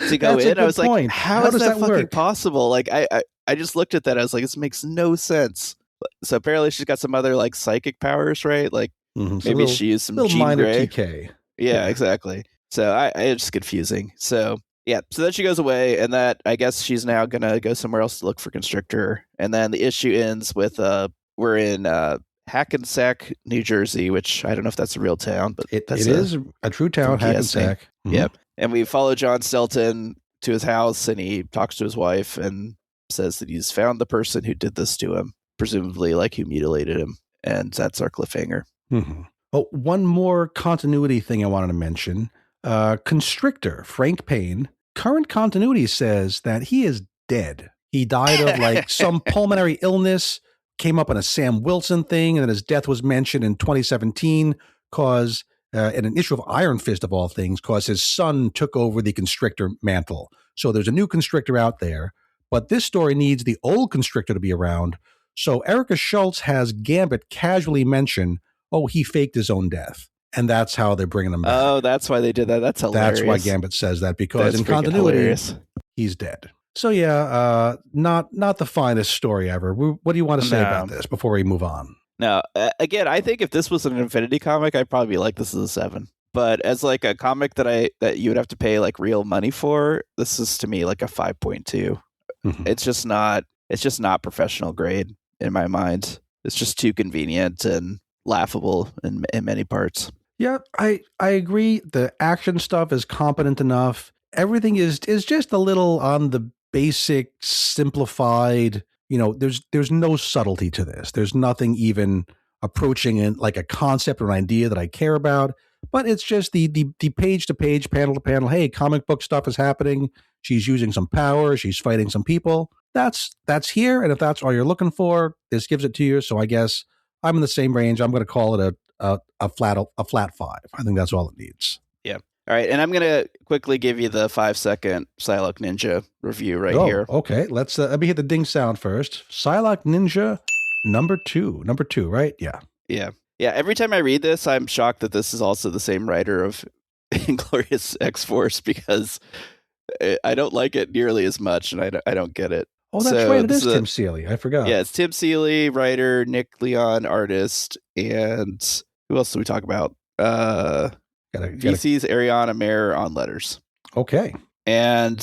to go in. I was like, how is that fucking possible? Like, I just looked at that. I was like, this makes no sense. So apparently she's got some other like psychic powers, right? Like maybe she used some Jean minor Grey. TK. Yeah, exactly. So it's just confusing. So yeah, so then she goes away, and that I guess she's now gonna go somewhere else to look for Constrictor. And then the issue ends with we're in Hackensack, New Jersey, which I don't know if that's a real town, but it is a true town, Hackensack. Mm-hmm. Yep. And we follow John Stelton to his house, and he talks to his wife and says that he's found the person who did this to him, presumably like who mutilated him. And that's our cliffhanger. Mm-hmm. Oh, one more continuity thing I wanted to mention. Constrictor, Frank Payne, current continuity says that he is dead. He died of like some pulmonary illness, came up on a Sam Wilson thing, and then his death was mentioned in 2017 because in an issue of Iron Fist of all things, because his son took over the Constrictor mantle. So there's a new Constrictor out there, but this story needs the old Constrictor to be around So Erica Schultz has Gambit casually mention, oh, he faked his own death. And that's how they're bringing him back. Oh, that's why they did that. That's hilarious. That's why Gambit says that, because That's in freaking continuity, hilarious. he's dead. So yeah, not the finest story ever. What do you want to say about this before we move on? Now, again, I think if this was an Infinity comic, I'd probably be like, this is a 7. But as like a comic that you would have to pay like real money for, this is to me like a 5.2. Mhm. It's just not professional grade in my mind. It's just too convenient and laughable in many parts. Yeah, I agree. The action stuff is competent enough. Everything is just a little on the basic, simplified. There's no subtlety to this. There's nothing even approaching in like a concept or an idea that I care about. But it's just the page to page, panel to panel. Hey, comic book stuff is happening. She's using some power. She's fighting some people. That's here. And if that's all you're looking for, this gives it to you. So I guess I'm in the same range. I'm going to call it a flat 5. I think that's all it needs. Yeah. All right. And I'm going to quickly give you the 5-second Psylocke Ninja review here. Okay. Let me hit the ding sound first. Psylocke Ninja number 2, right? Yeah. Yeah. Yeah. Every time I read this, I'm shocked that this is also the same writer of Inglorious X-Force, because I don't like it nearly as much, and I don't get it. Oh, that's right. It is Tim Seeley. I forgot. Yeah, it's Tim Seeley, writer, Nick Leon, artist, and who else do we talk about? VC's Ariana Mayer on letters. Okay. And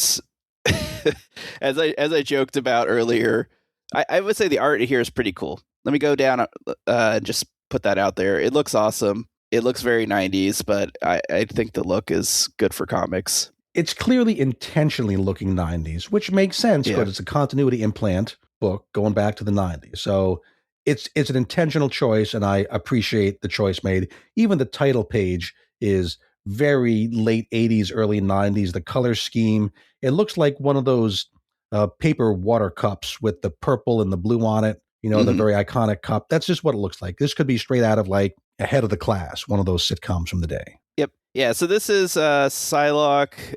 as I joked about earlier, I would say the art here is pretty cool. Let me go down and just put that out there. It looks awesome. It looks very 90s, but I think the look is good for comics. It's clearly intentionally looking 90s, which makes sense because it's a continuity implant book going back to the 90s. So it's an intentional choice, and I appreciate the choice made. Even the title page is very late 80s, early 90s. The color scheme, it looks like one of those paper water cups with the purple and the blue on it, the very iconic cup. That's just what it looks like. This could be straight out of like Ahead of the Class, one of those sitcoms from the day. Yep. Yeah, so this is Psylocke,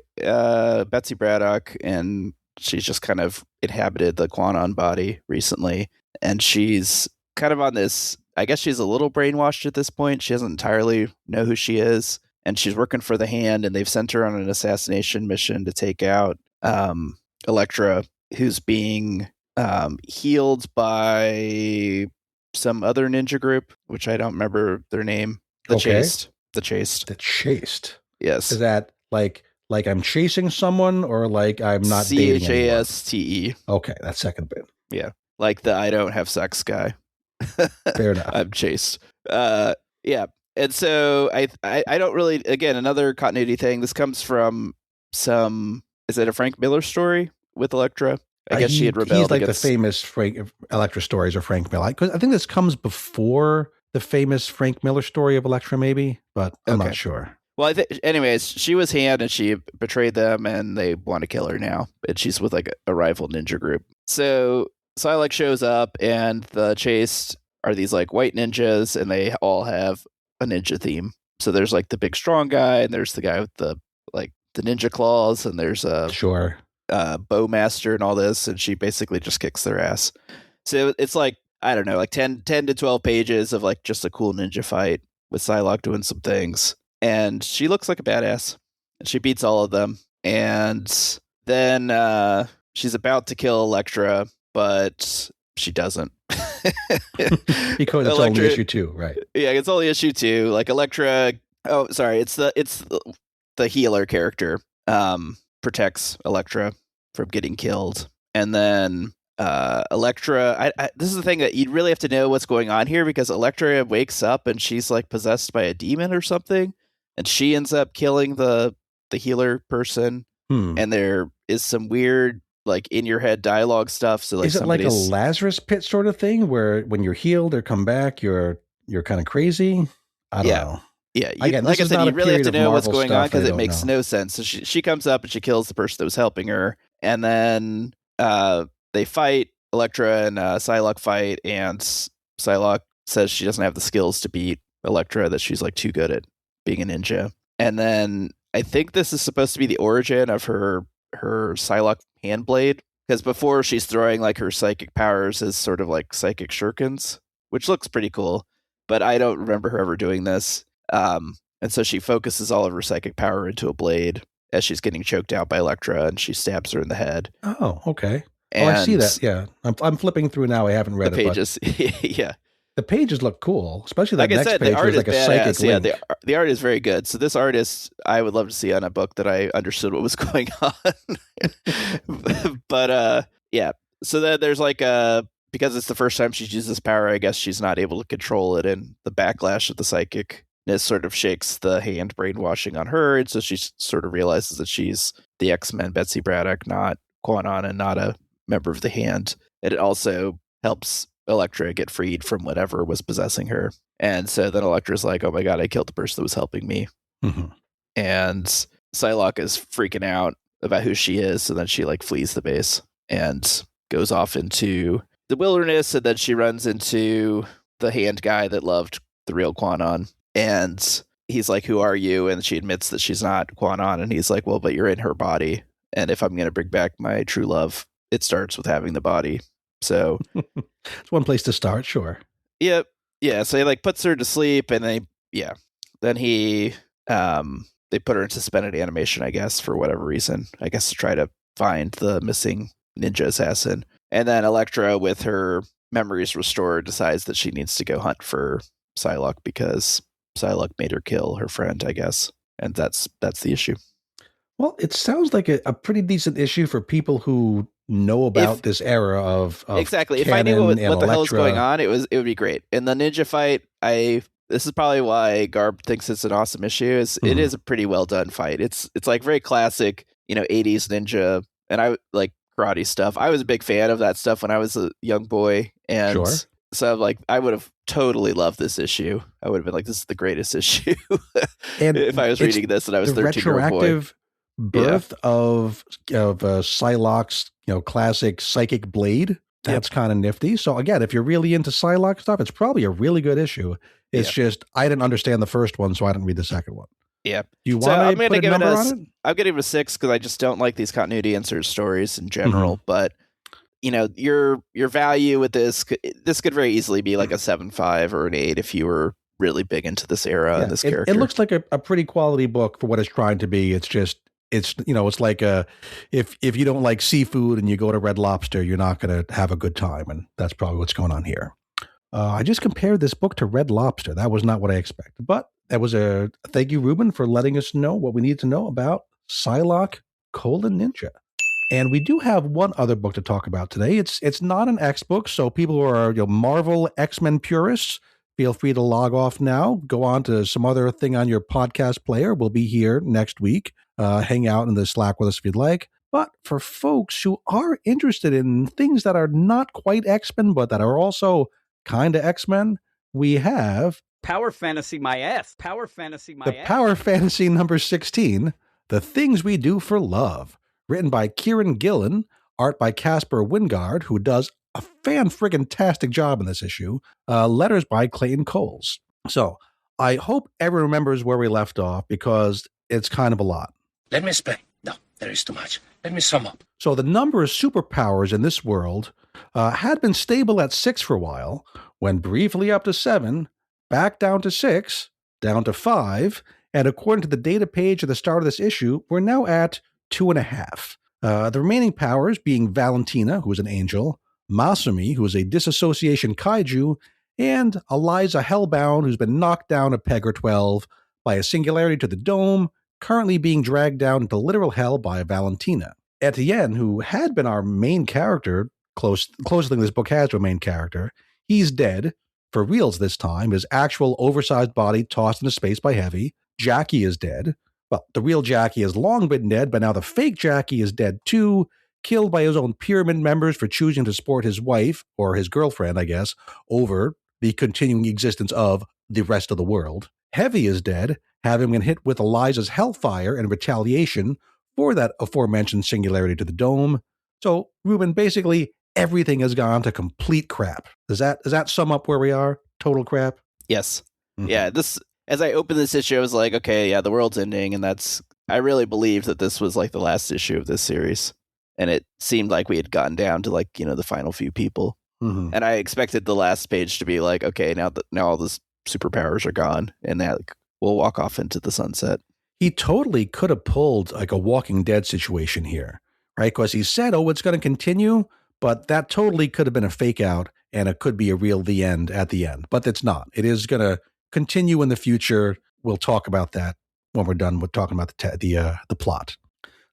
Betsy Braddock, and she's just kind of inhabited the Quanon body recently. And she's kind of on this, I guess she's a little brainwashed at this point. She doesn't entirely know who she is. And she's working for the Hand, and they've sent her on an assassination mission to take out Elektra, who's being healed by some other ninja group, which I don't remember their name. The Chaste. Yes. Is that like I'm chasing someone, or like I'm not dating anyone? CHASTE. Okay, that second bit. Yeah. Like the I don't have sex guy. Fair enough. I'm chased. Yeah. And so I don't really, again, another continuity thing. This comes from is it a Frank Miller story with Elektra? I guess she had rebelled. He's like the famous Elektra stories of Frank Miller. I think this comes before the famous Frank Miller story of Elektra, maybe, but I'm not sure. Well, anyways, she was Hand, and she betrayed them, and they want to kill her now. And she's with like a rival ninja group. So Psylocke shows up, and the Chaste are these like white ninjas, and they all have a ninja theme. So there's like the big strong guy, and there's the guy with the ninja claws, and there's a bowmaster and all this, and she basically just kicks their ass. So it's like, I don't know, like 10 to 12 pages of like just a cool ninja fight with Psylocke doing some things. And she looks like a badass. And she beats all of them. And then she's about to kill Elektra, but she doesn't. Because it's only issue 2, right? Yeah, it's only issue 2. Like Elektra, it's the healer character protects Elektra from getting killed. And then Elektra, this is the thing that you'd really have to know what's going on here, because Elektra wakes up and she's like possessed by a demon or something, and she ends up killing the healer person. And there is some weird like in your head dialogue stuff. So like, is it like a Lazarus pit sort of thing where when you're healed or come back, you're kind of crazy? I don't know. Yeah, like I said, you really have to know what's going on because it makes no sense. So she comes up and she kills the person that was helping her, and then they fight. Elektra and Psylocke fight, and Psylocke says she doesn't have the skills to beat Elektra, that she's like too good at being a ninja. And then I think this is supposed to be the origin of her Psylocke hand blade, because before she's throwing like her psychic powers as sort of like psychic shurikens, which looks pretty cool, but I don't remember her ever doing this. And so she focuses all of her psychic power into a blade as she's getting choked out by Elektra, and she stabs her in the head. Oh, okay. And I see that. Yeah, I'm flipping through now. I haven't read the pages. Yeah, the pages look cool, especially the like next I said, page. the art There's is like a badass. psychic link. The art is very good. So this artist, I would love to see on a book that I understood what was going on. But yeah. So then there's like because it's the first time she's used this power, I guess she's not able to control it, and the backlash of the psychicness sort of shakes the hand brainwashing on her, and so she sort of realizes that she's the X-Men Betsy Braddock, not Quanon, and not a member of the Hand. And it also helps Elektra get freed from whatever was possessing her. And so then Elektra's like, oh my god, I killed the person that was helping me. Mm-hmm. And Psylocke is freaking out about who she is, so then she like flees the base and goes off into the wilderness, and then she runs into the Hand guy that loved the real Quanon, and he's like, who are you? And she admits that she's not Quanon, and he's like, well, but you're in her body, and if I'm going to bring back my true love, it starts with having the body. So it's one place to start, sure. Yep. Yeah, so he like puts her to sleep, and then he they put her in suspended animation, I guess, for whatever reason, I guess to try to find the missing ninja assassin. And then Elektra, with her memories restored, decides that she needs to go hunt for Psylocke because Psylocke made her kill her friend, I guess. And that's the issue. Well, it sounds like a pretty decent issue for people who know about this era of exactly. If Canon I knew what the Elektra. hell is going on, it would be great. And the ninja fight, this is probably why Garb thinks it's an awesome issue. It is a pretty well done fight. It's like very classic, 80s ninja, and I like karate stuff. I was a big fan of that stuff when I was a young boy, and Sure. so like I would have totally loved this issue. I would have been like, this is the greatest issue. And if I was reading this and I was the 13-year-old boy. retroactive birth of Psylocke's classic psychic blade. That's kind of nifty. So again, if you're really into Psylocke stuff, it's probably a really good issue. It's just I didn't understand the first one, so I didn't read the second one. Yeah. Do you want to put a number on it? I'm going to give it a 6 because I just don't like these continuity insert stories in general. But your value with this could very easily be like a 7.5 or an 8 if you were really big into this era and this character. It looks like a pretty quality book for what it's trying to be. It's just it's like if you don't like seafood and you go to Red Lobster, you're not going to have a good time, and that's probably what's going on here. I just compared this book to Red Lobster. That was not what I expected, but that was a thank you, Ruben, for letting us know what we need to know about Psylocke Ninja. And we do have one other book to talk about today. It's not an X book, so people who are Marvel X-Men purists, feel free to log off now. Go on to some other thing on your podcast player. We'll be here next week. Hang out in the Slack with us if you'd like. But for folks who are interested in things that are not quite X-Men, but that are also kind of X-Men, we have Power Fantasy My Ass. Power Fantasy My Ass. Power Fantasy number 16, The Things We Do for Love, written by Kieran Gillen, art by Casper Wingard, who does a fan-friggin-tastic job in this issue, letters by Clayton Coles. So I hope everyone remembers where we left off because it's kind of a lot. Let me explain. No, there is too much. Let me sum up. So the number of superpowers in this world had been stable at 6 for a while, went briefly up to 7, back down to 6, down to 5, and according to the data page at the start of this issue, we're now at 2.5. The remaining powers being Valentina, who is an angel, Masumi, who is a disassociation kaiju, and Eliza Hellbound, who's been knocked down a peg or 12 by a singularity to the dome, currently being dragged down into literal hell by Valentina. Etienne, who had been our main character, closest thing this book has to a main character, he's dead, for reals this time, his actual oversized body tossed into space by Heavy. Jackie is dead. Well, the real Jackie has long been dead, but now the fake Jackie is dead too, killed by his own pyramid members for choosing to support his wife, or his girlfriend, I guess, over the continuing existence of the rest of the world. Heavy is dead, having been hit with Eliza's hellfire in retaliation for that aforementioned singularity to the dome. So, Ruben, basically everything has gone to complete crap. Does that sum up where we are? Total crap? Yes. Mm-hmm. Yeah, as I opened this issue, I was like, okay, yeah, the world's ending, and I really believed that this was like the last issue of this series. and it seemed like we had gotten down to like, the final few people. Mm-hmm. And I expected the last page to be like, okay, now all the superpowers are gone, and now we'll walk off into the sunset. He totally could have pulled like a Walking Dead situation here, right? Because he said, oh, it's going to continue, but that totally could have been a fake out, and it could be a real the end at the end. But it's not. It is going to continue in the future. We'll talk about that when we're done with talking about the plot.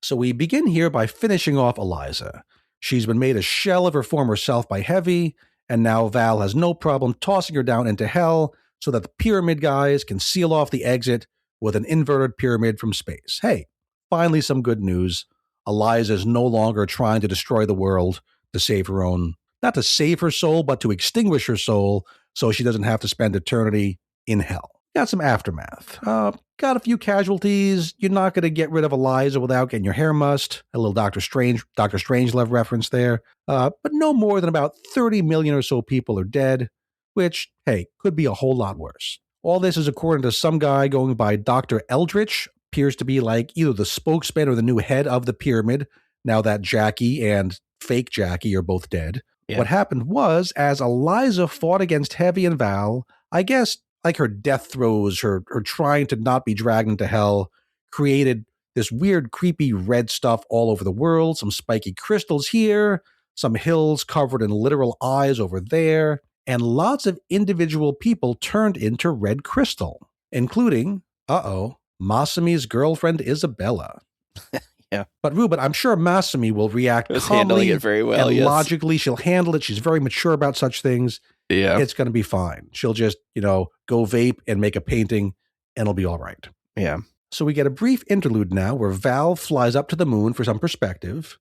So we begin here by finishing off Eliza. She's been made a shell of her former self by Heavy, and now Val has no problem tossing her down into hell so that the pyramid guys can seal off the exit with an inverted pyramid from space. Hey, finally some good news. Eliza is no longer trying to destroy the world to save her own, not to save her soul, but to extinguish her soul so she doesn't have to spend eternity in hell. Got some aftermath. Got a few casualties. You're not going to get rid of Eliza without getting your hair mussed. A little Dr. Strangelove reference there. But no more than about 30 million or so people are dead, which, hey, could be a whole lot worse. All this is according to some guy going by Dr. Eldritch, appears to be like either the spokesman or the new head of the pyramid, now that Jackie and fake Jackie are both dead. Yeah. What happened was, as Eliza fought against Heavy and Val, I guess like her death throes, her trying to not be dragged into hell, created this weird, creepy red stuff all over the world, some spiky crystals here, some hills covered in literal eyes over there, and lots of individual people turned into red crystal, including, Masami's girlfriend, Isabella. Yeah. But Ruben, I'm sure Masami will react calmly handling it very well, and yes. logically. She'll handle it. She's very mature about such things. Yeah. It's going to be fine. She'll just, go vape and make a painting, and it'll be all right. Yeah. So we get a brief interlude now where Val flies up to the moon for some perspective.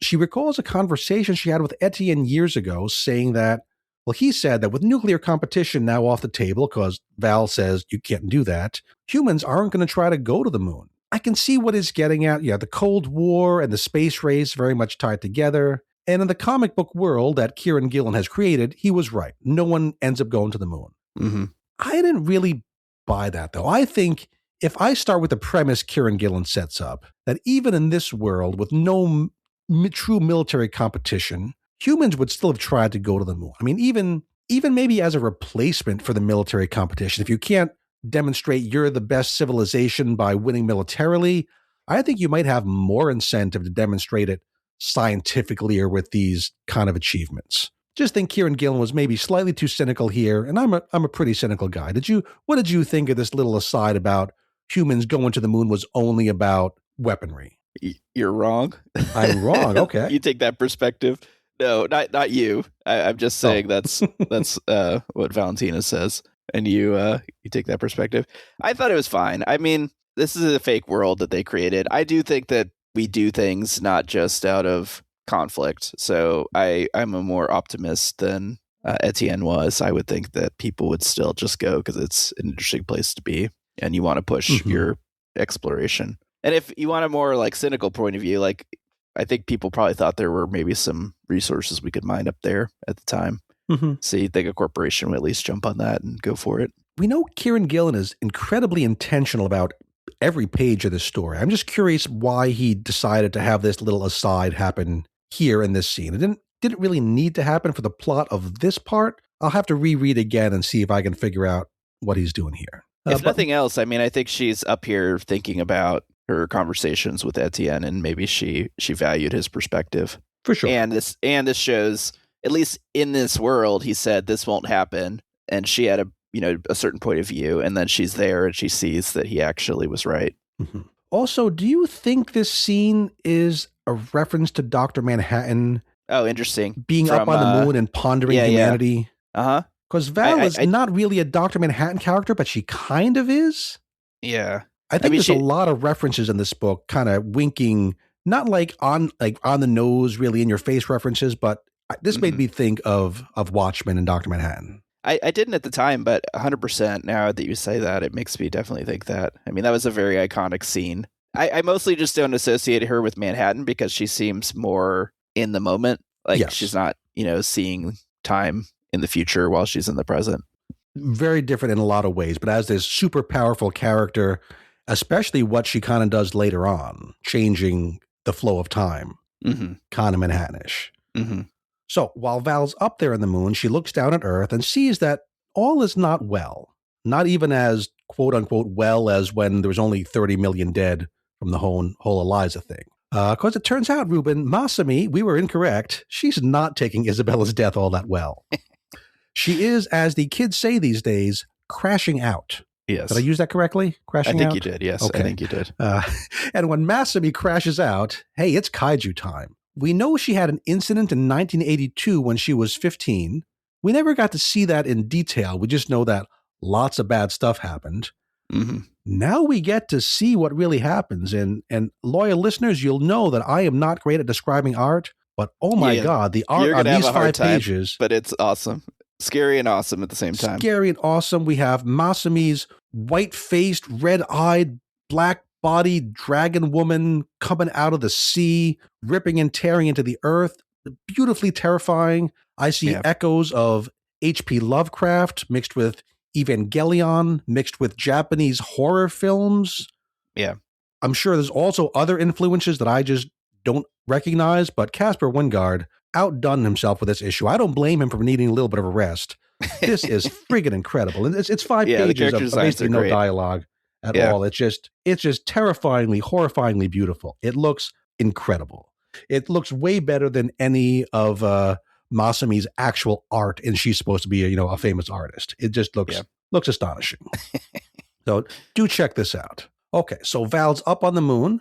She recalls a conversation she had with Etienne years ago saying that, well, he said that with nuclear competition now off the table, because Val says you can't do that, humans aren't going to try to go to the moon. I can see what he's getting at. Yeah, the Cold War and the space race very much tied together. And in the comic book world that Kieran Gillen has created, he was right. No one ends up going to the moon. Mm-hmm. I didn't really buy that, though. I think if I start with the premise Kieran Gillen sets up, that even in this world with no true military competition, humans would still have tried to go to the moon. I mean, even maybe as a replacement for the military competition, if you can't demonstrate you're the best civilization by winning militarily, I think you might have more incentive to demonstrate it scientifically or with these kind of achievements. Just think Kieran Gillen was maybe slightly too cynical here, and I'm a pretty cynical guy. What did you think of this little aside about humans going to the moon was only about weaponry? You're wrong. I'm wrong. Okay. You take that perspective. No, not you. I'm just saying that's what Valentina says, and you take that perspective. I thought it was fine. I mean, this is a fake world that they created. I do think that we do things not just out of conflict. So I'm a more optimist than Etienne was. I would think that people would still just go because it's an interesting place to be, and you want to push your exploration. And if you want a more like cynical point of view, like I think people probably thought there were maybe some resources we could mine up there at the time. Mm-hmm. So you think a corporation would at least jump on that and go for it. We know Kieran Gillen is incredibly intentional about every page of this story. I'm just curious why he decided to have this little aside happen here in this scene. It didn't really need to happen for the plot of this part. I'll have to reread again and see if I can figure out what he's doing here. If nothing else, I mean, I think she's up here thinking about her conversations with Etienne, and maybe she valued his perspective. For sure. And this shows, at least in this world, he said this won't happen, and she had a certain point of view, and then she's there and she sees that he actually was right. Mm-hmm. Also, do you think this scene is a reference to Dr. Manhattan? Oh, interesting. Being up on the moon and pondering humanity? Yeah. Uh-huh. Because Val is not really a Dr. Manhattan character, but she kind of is. Yeah. I think there's a lot of references in this book kind of winking, not like on the nose, really in your face references, but this made me think of Watchmen and Dr. Manhattan. I didn't at the time, but 100% now that you say that, it makes me definitely think that. I mean, that was a very iconic scene. I mostly just don't associate her with Manhattan because she seems more in the moment. Like she's not, seeing time in the future while she's in the present. Very different in a lot of ways, but as this super powerful character, especially what she kind of does later on, changing the flow of time. kind of Manhattanish. Mm-hmm. So while Val's up there in the moon, she looks down at Earth and sees that all is not well. Not even as quote unquote well as when there was only 30 million dead from the whole Eliza thing. Because it turns out, Ruben, Masami, we were incorrect. She's not taking Isabella's death all that well. She is, as the kids say these days, crashing out. Yes. Did I use that correctly? Crashing out? I think you did, yes. Okay. I think you did. And when Masami crashes out, hey, it's kaiju time. We know she had an incident in 1982 when she was 15. We never got to see that in detail. We just know that lots of bad stuff happened. Mm-hmm. Now we get to see what really happens. And loyal listeners, you'll know that I am not great at describing art, but oh my God, the art on these 5 pages. But it's awesome. Scary and awesome at the same time. Scary and awesome. We have Masami's white-faced, red-eyed, black-bodied dragon woman coming out of the sea, ripping and tearing into the earth. Beautifully terrifying. I see echoes of H.P. Lovecraft mixed with Evangelion, mixed with Japanese horror films. Yeah. I'm sure there's also other influences that I just don't recognize, but Caspar Wingard outdone himself with this issue. I don't blame him for needing a little bit of a rest. This is friggin' incredible. And it's 5 pages of basically no dialogue at all. It's just terrifyingly, horrifyingly beautiful. It looks incredible. It looks way better than any of Masami's actual art, and she's supposed to be a famous artist. It just looks astonishing. So do check this out. Okay, so Val's up on the moon.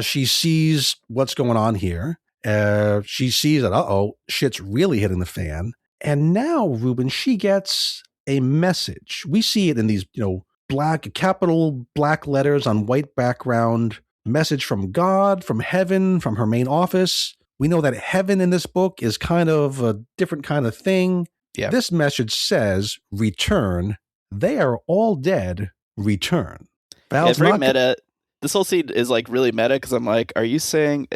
She sees what's going on here. She sees that, shit's really hitting the fan. And now, Ruben, she gets a message. We see it in these, capital black letters on white background. Message from God, from heaven, from her main office. We know that heaven in this book is kind of a different kind of thing. Yeah. This message says, return. They are all dead. Return. It's very meta. This whole scene is like really meta because I'm like, are you saying,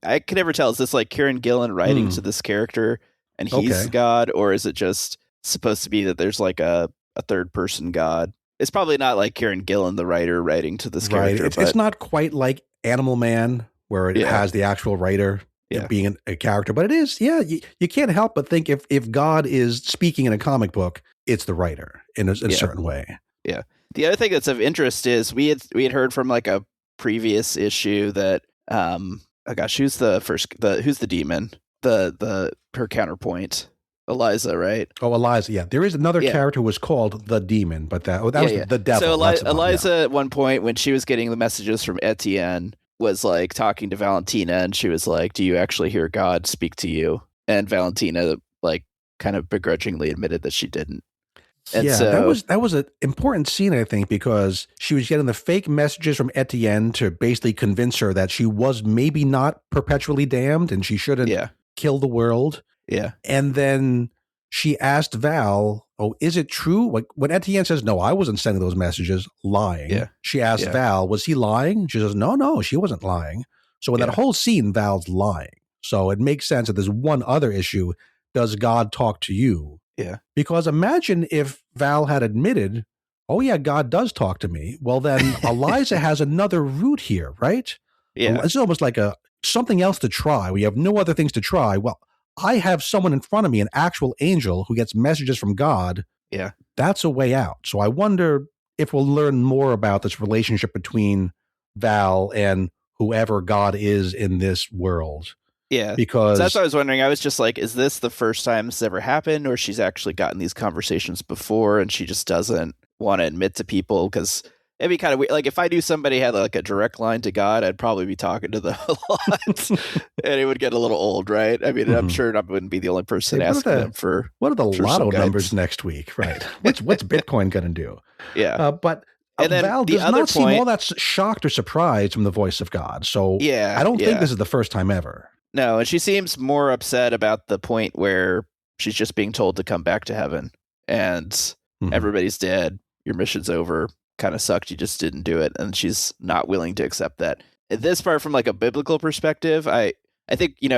I can never tell, is this like Kieran Gillen writing to this character and he's God, or is it just supposed to be that there's like a third person God? It's probably not like Kieran Gillen, the writer, writing to this character. It's not quite like Animal Man, where it has the actual writer being a character, but it is, you can't help but think if God is speaking in a comic book, it's the writer in a certain way. Yeah. The other thing that's of interest is we had heard from like a previous issue that who's the demon? Her counterpoint. Eliza, right? Oh, Eliza, yeah. There is another character who was called the demon, but that was the devil. So Eliza at one point when she was getting the messages from Etienne was like talking to Valentina, and she was like, do you actually hear God speak to you? And Valentina like kind of begrudgingly admitted that she didn't. And so, that was an important scene, I think, because she was getting the fake messages from Etienne to basically convince her that she was maybe not perpetually damned and she shouldn't kill the world. Yeah. And then she asked Val, is it true? Like when Etienne says, no, I wasn't sending those messages, lying. Yeah. She asked Val, was he lying? She says, no, she wasn't lying. So in that whole scene, Val's lying. So it makes sense that there's one other issue. Does God talk to you? Yeah. Because imagine if Val had admitted, God does talk to me. Well, then Eliza has another route here, right? Yeah. It's almost like something else to try. We have no other things to try. Well, I have someone in front of me, an actual angel who gets messages from God. Yeah. That's a way out. So I wonder if we'll learn more about this relationship between Val and whoever God is in this world. Yeah. Because that's what I was wondering. I was just like, is this the first time this ever happened, or she's actually gotten these conversations before and she just doesn't want to admit to people? Because it'd be kind of weird. Like if I knew somebody had like a direct line to God, I'd probably be talking to them a lot and it would get a little old, right? I mean, I'm sure I wouldn't be the only person asking them for. What are the lotto numbers next week? Right. What's Bitcoin going to do? Yeah. But Val does not seem all that shocked or surprised from the voice of God. So I don't think this is the first time ever. No, and she seems more upset about the point where she's just being told to come back to heaven and everybody's dead. Your mission's over. Kind of sucked. You just didn't do it. And she's not willing to accept that. This part, from like a biblical perspective, I think, you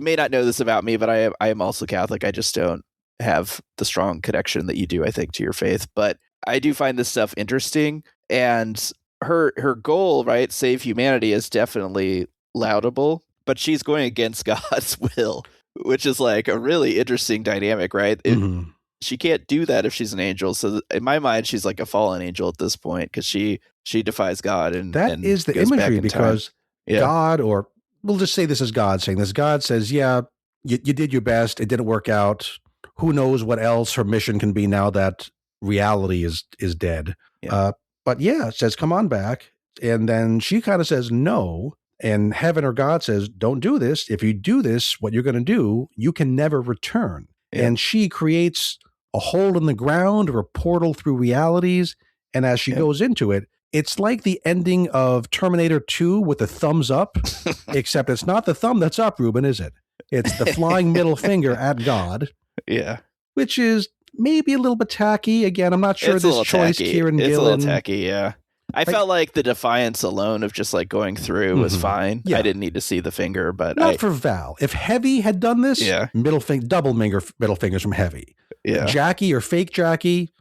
may not know this about me, but I am also Catholic. I just don't have the strong connection that you do, I think, to your faith. But I do find this stuff interesting. And her goal, right, save humanity, is definitely laudable, but she's going against God's will, which is like a really interesting dynamic, right? She can't do that if she's an angel. So in my mind, she's like a fallen angel at this point because she defies God. And that is the imagery, because God, or we'll just say this is God saying this. God says, yeah, you did your best. It didn't work out. Who knows what else her mission can be now that reality is dead. But yeah, it says, come on back. And then she kind of says no. And heaven or God says, don't do this. If you do this, what you're going to do, you can never return. And she creates a hole in the ground or a portal through realities. And as she goes into it, it's like the ending of Terminator 2 with the thumbs up, except it's not the thumb that's up, Ruben, is it? It's the flying middle finger at God. Yeah. Which is maybe a little bit tacky. Again, I'm not sure this choice, Kieran Gillen. It's a little tacky, yeah. I felt like the defiance alone of just like going through was fine. Yeah. I didn't need to see the finger, but not for Val. If Heavy had done this, double middle fingers from Heavy. Yeah. Jackie or fake Jackie,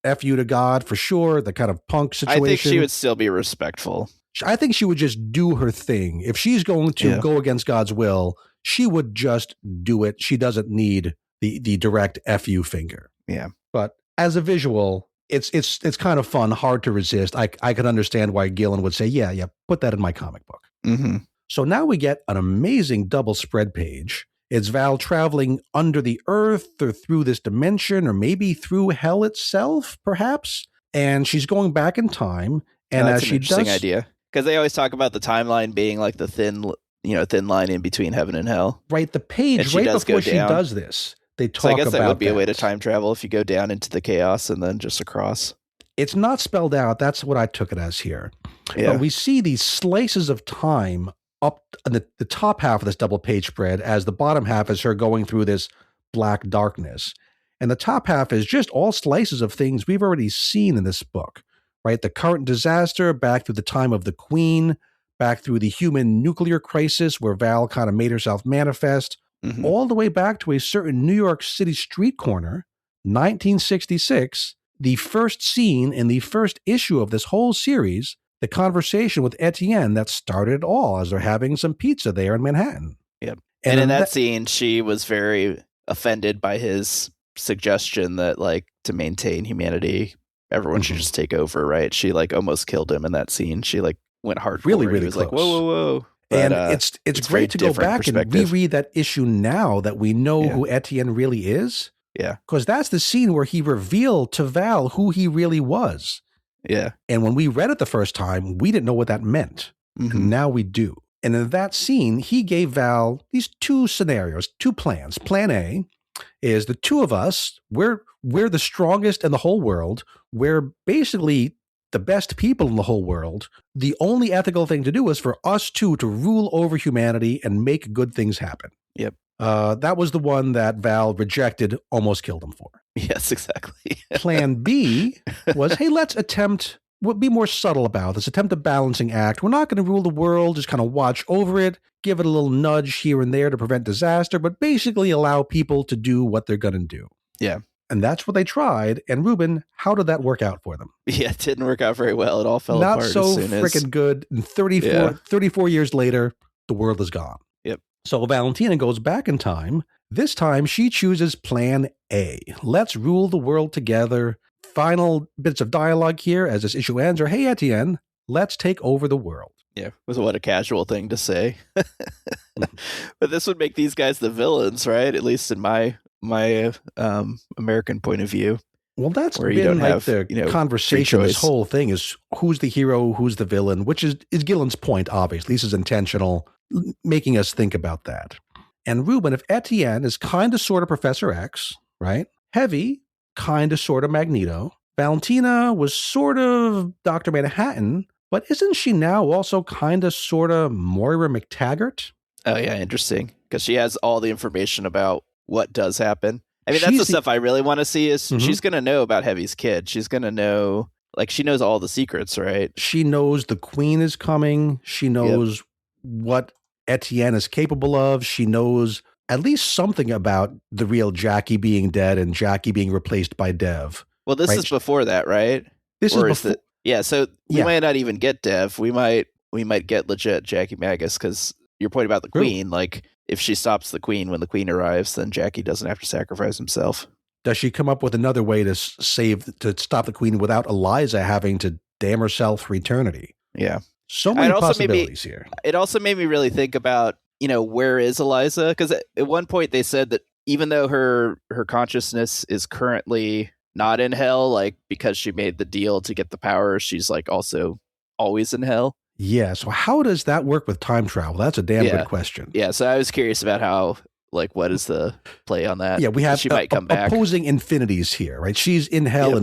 F you to God for sure. The kind of punk situation. I think she would still be respectful. I think she would just do her thing. If she's going to go against God's will, she would just do it. She doesn't need the direct F you finger. Yeah. But as a visual, it's kind of fun, hard to resist. I can understand why Gillen would say, yeah, put that in my comic book. So now we get an amazing double spread page. It's Val traveling under the earth or through this dimension, or maybe through hell itself, perhaps. And she's going back in time. And that's an interesting idea, because they always talk about the timeline being like the thin line in between heaven and hell. Right. The page right before she does this, they talk about. I guess that would be a way to time travel if you go down into the chaos and then just across. It's not spelled out. That's what I took it as here. Yeah. But we see these slices of time up in the top half of this double page spread, as the bottom half is her going through this black darkness. And the top half is just all slices of things we've already seen in this book, right? The current disaster, back through the time of the Queen, back through the human nuclear crisis where Val kind of made herself manifest, all the way back to a certain New York City street corner, 1966, the first scene in the first issue of this whole series, the conversation with Etienne that started it all as they're having some pizza there in Manhattan. Yep. And in that scene, she was very offended by his suggestion that, like, to maintain humanity, everyone should just take over, right? She, like, almost killed him in that scene. She, like, went hardcore. Really he was close. like, whoa. But, and it's great to go back and reread that issue now that we know who Etienne really is. Yeah. Because that's the scene where he revealed to Val who he really was. Yeah. And when we read it the first time, we didn't know what that meant. And now we do. And in that scene, he gave Val these two scenarios, two plans. Plan A is the two of us, we're the strongest in the whole world. We're basically the best people in the whole world. The only ethical thing to do is for us two to rule over humanity and make good things happen. Yep. That was the one that Val rejected, almost killed him for. Yes, exactly. Plan B was, hey, let's be more subtle about this, attempt a balancing act. We're not going to rule the world, just kind of watch over it, give it a little nudge here and there to prevent disaster, but basically allow people to do what they're going to do. Yeah. And that's what they tried. And Ruben, how did that work out for them? Yeah, it didn't work out very well. It all fell apart. Not so freaking good. And 34 years later, the world is gone. Yep. So Valentina goes back in time. This time she chooses plan A. Let's rule the world together. Final bits of dialogue here as this issue ends are, hey, Etienne, let's take over the world. Yeah, what a casual thing to say. But this would make these guys the villains, right? At least in my American point of view. Well, that's been like the conversation. This whole thing is who's the hero, who's the villain, which is Gillen's point, obviously. This is intentional, making us think about that. And Ruben, if Etienne is kind of sort of Professor X, right? Heavy, kind of sort of Magneto. Valentina was sort of Dr. Manhattan, but isn't she now also kind of sort of Moira McTaggart? Oh, yeah, interesting. Because she has all the information about what does happen. I mean, that's the stuff I really want to see is she's going to know about Heavy's kid. She's going to know, like, she knows all the secrets, right? She knows the Queen is coming. She knows what Etienne is capable of. She knows at least something about the real Jackie being dead and Jackie being replaced by Dev. Well, this is before that, right? This is before. So we might not even get Dev. We might we might get legit Jackie Magus, because your point about the queen, like if she stops the queen when the queen arrives, then Jackie doesn't have to sacrifice himself. Does she come up with another way to stop the queen without Eliza having to damn herself for eternity? Yeah. So many possibilities here. It also made me really think about, where is Eliza? Because at one point they said that even though her consciousness is currently not in hell, like because she made the deal to get the power, she's like also always in hell. Yeah. So how does that work with time travel? That's a damn good question. Yeah. So I was curious about how, like, what is the play on that? Yeah, we have she might come back. Opposing infinities here, right? She's in hell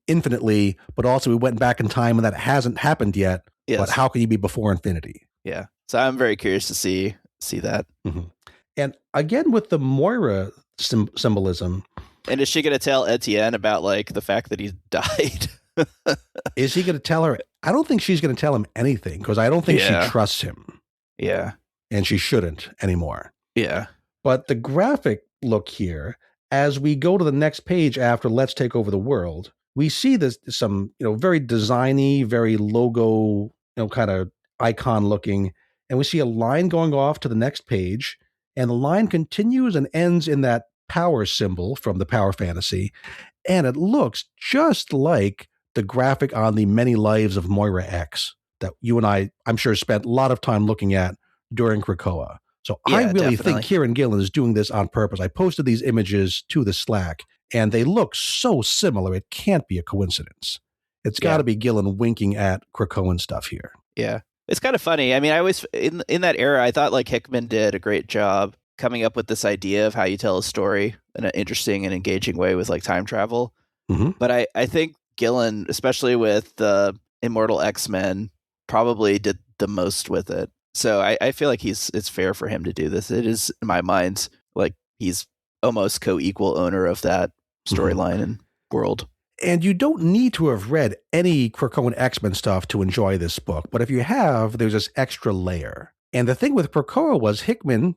infinitely, but also we went back in time and that hasn't happened yet. Yes. But how can you be before infinity? Yeah. So I'm very curious to see that. Mm-hmm. And again, with the Moira symbolism. And is she going to tell Etienne about like the fact that he died? Is he going to tell her? I don't think she's going to tell him anything because I don't think she trusts him. Yeah. And she shouldn't anymore. Yeah. But the graphic look here, as we go to the next page after Let's Take Over the World, we see this some, very designy, very logo, kind of icon looking. And we see a line going off to the next page. And the line continues and ends in that power symbol from the Power Fantasy. And it looks just like the graphic on the Many Lives of Moira X that you and I'm sure, spent a lot of time looking at during Krakoa. So I really think Kieran Gillen is doing this on purpose. I posted these images to the Slack, and they look so similar. It can't be a coincidence. It's got to be Gillen winking at Krakoan stuff here. Yeah. It's kind of funny. I mean, I always, in that era, I thought like Hickman did a great job coming up with this idea of how you tell a story in an interesting and engaging way with like time travel. Mm-hmm. But I think Gillen, especially with the Immortal X-Men, probably did the most with it. So I feel like it's fair for him to do this. It is, in my mind, like he's almost co-equal owner of that storyline and world. And you don't need to have read any Krakoan X-Men stuff to enjoy this book. But if you have, there's this extra layer. And the thing with Krakoa was Hickman,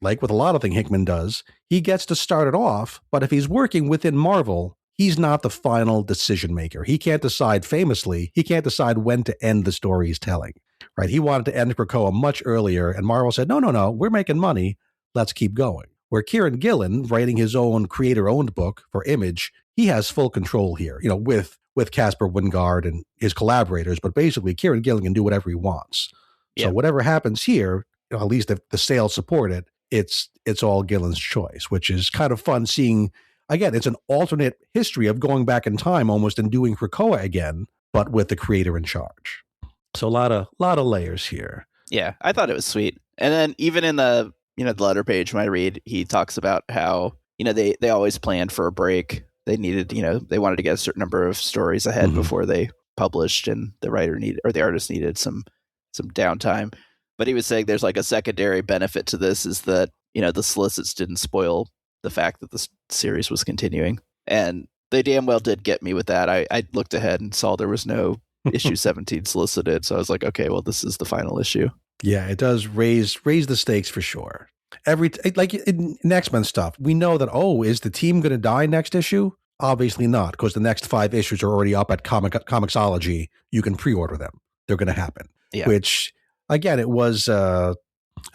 like with a lot of things Hickman does, he gets to start it off. But if he's working within Marvel, he's not the final decision maker. He can't decide when to end the story he's telling. Right? He wanted to end Krakoa much earlier, and Marvel said, no, we're making money. Let's keep going. Where Kieran Gillen, writing his own creator-owned book for Image, he has full control here, with Casper Wingard and his collaborators. But basically, Kieran Gillen can do whatever he wants. So whatever happens here, at least if the sales support it, it's all Gillen's choice, which is kind of fun seeing. Again, it's an alternate history of going back in time almost and doing Krakoa again, but with the creator in charge. So a lot of layers here. Yeah, I thought it was sweet. And then even in the the letter page when I read, he talks about how they always planned for a break. They needed they wanted to get a certain number of stories ahead before they published, and the artist needed some downtime. But he was saying there's like a secondary benefit to this is that the solicits didn't spoil the fact that the series was continuing, and they damn well did get me with that. I looked ahead and saw there was no issue 17 solicited. So I was like, okay, well, this is the final issue. Yeah, it does raise the stakes for sure. Like in X-Men stuff, we know that, is the team going to die next issue? Obviously not, because the next 5 issues are already up at Comixology. You can pre-order them. They're going to happen. Yeah. Which, again, it was the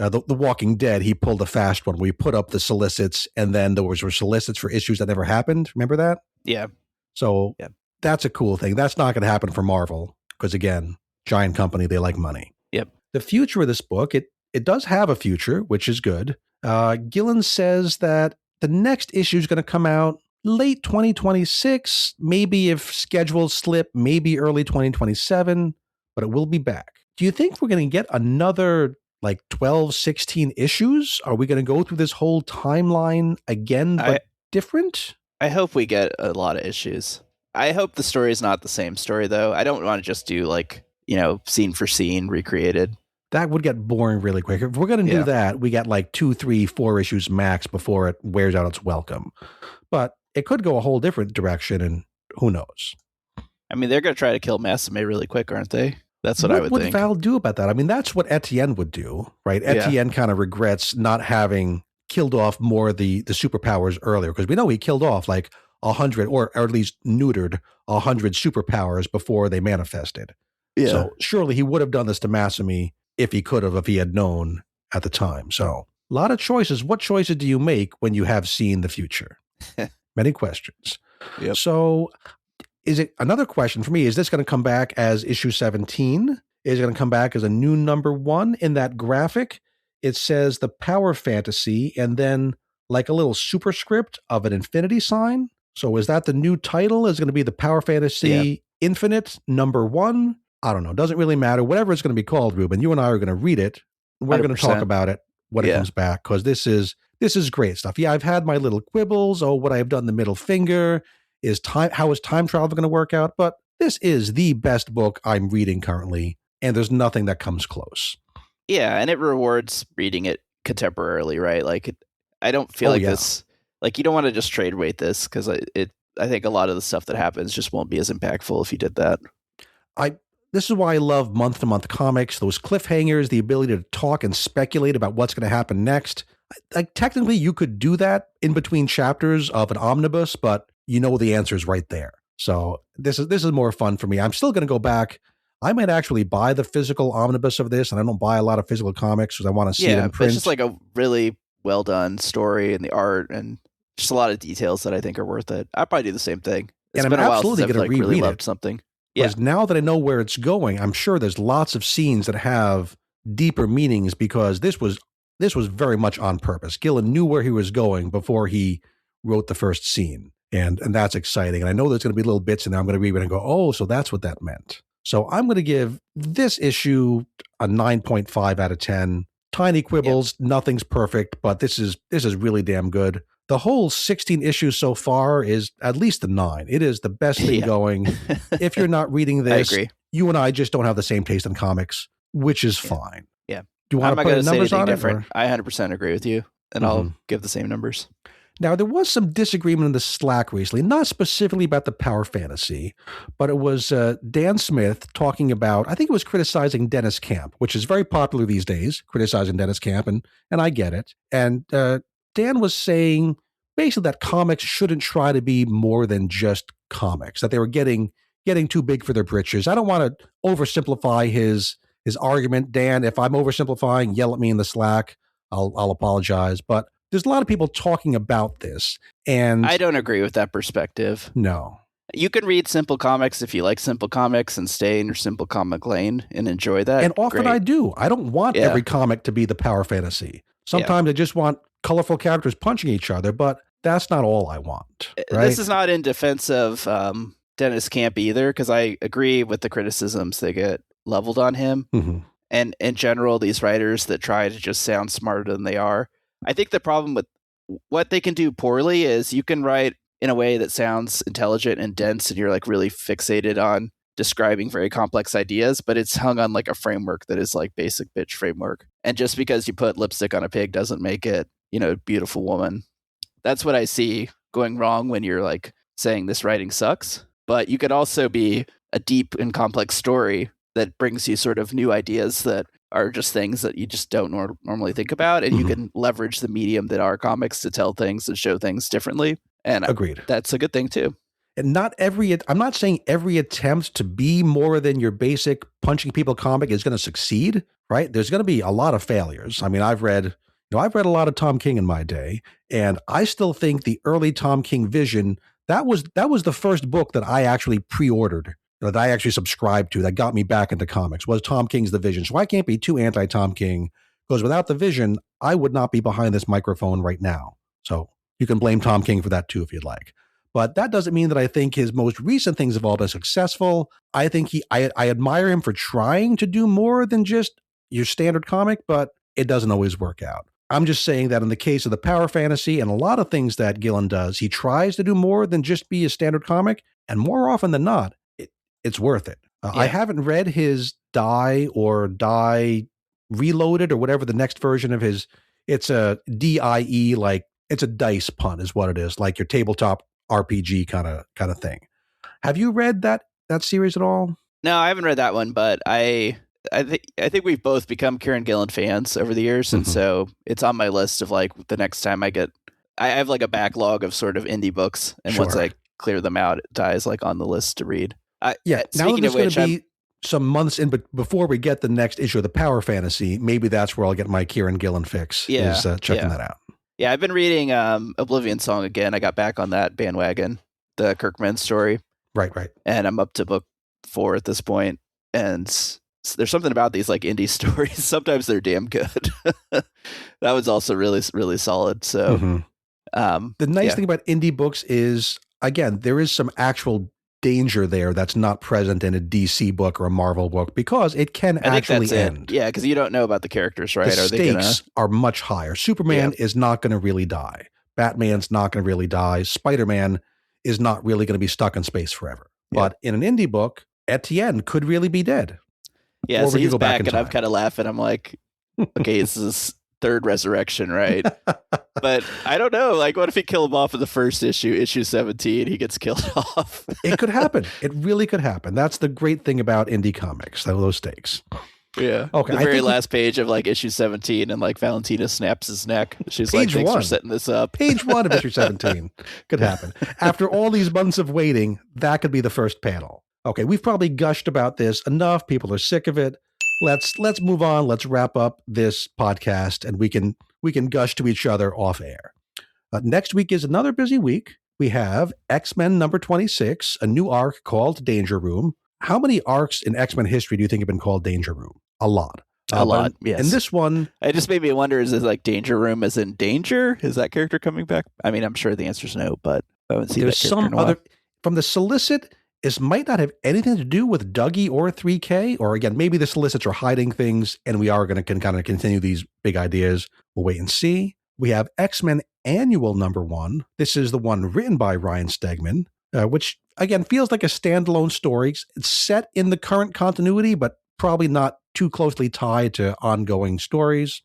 Walking Dead. He pulled a fast one. We put up the solicits, and then there were solicits for issues that never happened. Remember that? Yeah. So that's a cool thing. That's not going to happen for Marvel because, again, giant company, they like money. Yep. The future of this book, it does have a future, which is good. Gillen says that the next issue is going to come out late 2026, maybe if schedules slip, maybe early 2027, but it will be back. Do you think we're going to get another 12, 16 issues? Are we going to go through this whole timeline again, but different? I hope we get a lot of issues. I hope the story is not the same story, though. I don't want to just do scene for scene recreated. That would get boring really quick. If we're going to do that, we get 2, 3, 4 issues max before it wears out its welcome. But it could go a whole different direction, and who knows? I mean, they're going to try to kill Massime really quick, aren't they? That's what I would think. What would Val do about that? I mean, that's what Etienne would do, right? Etienne kind of regrets not having killed off more of the superpowers earlier, because we know he killed off 100 or at least neutered 100 superpowers before they manifested. Yeah. So surely he would have done this to Masumi if he could have, if he had known at the time. So a lot of choices. What choices do you make when you have seen the future? Many questions. Yep. So is it another question for me? Is this going to come back as issue 17? Is it going to come back as a new number 1? In that graphic, it says the power fantasy and then like a little superscript of an infinity sign. So is that the new title? Is it going to be the Power Fantasy Infinite number 1? I don't know. Doesn't really matter. Whatever it's going to be called, Ruben, you and I are going to read it. We're going to talk about it when it comes back, because this is great stuff. Yeah, I've had my little quibbles. Oh, what I've done the middle finger is time. How is time travel going to work out? But this is the best book I'm reading currently, and there's nothing that comes close. Yeah, and it rewards reading it contemporarily, right? Like, I don't feel this. Like, you don't want to just trade weight this, because I think a lot of the stuff that happens just won't be as impactful if you did that. This is why I love month-to-month comics, those cliffhangers, the ability to talk and speculate about what's going to happen next. Like, technically, you could do that in between chapters of an omnibus, but you know the answer is right there. So this is more fun for me. I'm still going to go back. I might actually buy the physical omnibus of this, and I don't buy a lot of physical comics because I want to see it in print. It's just like a really well-done story and the art and just a lot of details that I think are worth it. I'd probably do the same thing. It's and been I'm a while absolutely since I've going to reread really it. loved something. Because now that I know where it's going, I'm sure there's lots of scenes that have deeper meanings, because this was very much on purpose. Gillen knew where he was going before he wrote the first scene. And that's exciting. And I know there's going to be little bits in there I'm going to read and go, oh, so that's what that meant. So I'm going to give this issue a 9.5 out of 10. Tiny quibbles, nothing's perfect, but this is really damn good. The whole 16 issues so far is at least a 9. It is the best thing going. If you're not reading this, you and I just don't have the same taste in comics, which is fine. Yeah. Do you want to put numbers on different? I 100% agree with you, and I'll give the same numbers. Now, there was some disagreement in the Slack recently, not specifically about the Power Fantasy, but it was Dan Smith talking about, I think it was criticizing Dennis Camp, which is very popular these days, criticizing Dennis Camp, and I get it. And Dan was saying basically that comics shouldn't try to be more than just comics, that they were getting too big for their britches. I don't want to oversimplify his argument. Dan, if I'm oversimplifying, yell at me in the Slack. I'll apologize. But there's a lot of people talking about this, and I don't agree with that perspective. No. You can read simple comics if you like simple comics and stay in your simple comic lane and enjoy that. And often I do. I don't want every comic to be the Power Fantasy. Sometimes I just want colorful characters punching each other, but that's not all I want. Right? This is not in defense of Dennis Camp either, because I agree with the criticisms that get leveled on him. Mm-hmm. And in general, these writers that try to just sound smarter than they are. I think the problem with what they can do poorly is you can write in a way that sounds intelligent and dense, and you're like really fixated on describing very complex ideas, but it's hung on like a framework that is like basic bitch framework. And just because you put lipstick on a pig doesn't make it, a beautiful woman. That's what I see going wrong when you're like saying this writing sucks. But you could also be a deep and complex story that brings you sort of new ideas that are just things that you just don't normally think about. And you can leverage the medium that are comics to tell things and show things differently. And agreed. That's a good thing too. And I'm not saying every attempt to be more than your basic punching people comic is going to succeed, right? There's going to be a lot of failures. I mean, I've read a lot of Tom King in my day, and I still think the early Tom King vision, that was the first book that I actually pre-ordered, that I actually subscribed to, that got me back into comics, was Tom King's The Vision. So I can't be too anti-Tom King, because without The Vision, I would not be behind this microphone right now. So you can blame Tom King for that too, if you'd like. But that doesn't mean that I think his most recent things have all been successful. I think I admire him for trying to do more than just your standard comic, but it doesn't always work out. I'm just saying that in the case of the Power Fantasy and a lot of things that Gillen does, he tries to do more than just be a standard comic, and more often than not, it's worth it. I haven't read his Die Reloaded or whatever the next version of his, it's a DIE, like it's a dice pun is what it is, like your tabletop RPG kind of thing. Have you read that series at all? No, I haven't read that one, but I think we've both become Kieran Gillen fans over the years, and so it's on my list of like the next time I have like a backlog of sort of indie books, and once I clear them out, it dies like on the list to read. Now speaking there's of which, going to be some months in, but before we get the next issue of the Power Fantasy, maybe that's where I'll get my Kieran Gillen fix. Yeah, is checking that out. Yeah, I've been reading Oblivion Song again. I got back on that bandwagon, the Kirkman story. Right. And I'm up to book 4 at this point. And there's something about these like indie stories. Sometimes they're damn good. That was also really, really solid. So the nice thing about indie books is, again, there is some actual danger there that's not present in a DC book or a Marvel book because it can actually end. Yeah, because you don't know about the characters, right? The stakes are much higher. Superman is not going to really die. Batman's not going to really die. Spider-Man is not really going to be stuck in space forever. Yeah. But in an indie book, Etienne could really be dead. Yeah, so he's back and I'm kind of laughing. I'm like, okay, this is third resurrection, right? But I don't know. Like, what if he kill him off in the first issue 17, he gets killed off? It could happen. It really could happen. That's the great thing about indie comics, those stakes. Yeah. Okay. The very last page of like issue 17, and like Valentina snaps his neck. She's like, thanks for setting this up. Page 1 of issue 17 could happen. After all these months of waiting, that could be the first panel. Okay, we've probably gushed about this enough. People are sick of it. Let's move on. Let's wrap up this podcast, and we can gush to each other off air. Next week is another busy week. We have X-Men number 26, a new arc called Danger Room. How many arcs in X-Men history do you think have been called Danger Room? A lot. A lot, yes. And this one... It just made me wonder, is it like Danger Room as in danger? Is that character coming back? I mean, I'm sure the answer is no, but I haven't seen that character in a while. From the solicit... This might not have anything to do with Dougie or 3K, or again, maybe the solicits are hiding things and we are going to kind of continue these big ideas. We'll wait and see. We have X-Men Annual number 1. This is the one written by Ryan Stegman, which again feels like a standalone story. It's set in the current continuity, but probably not too closely tied to ongoing stories.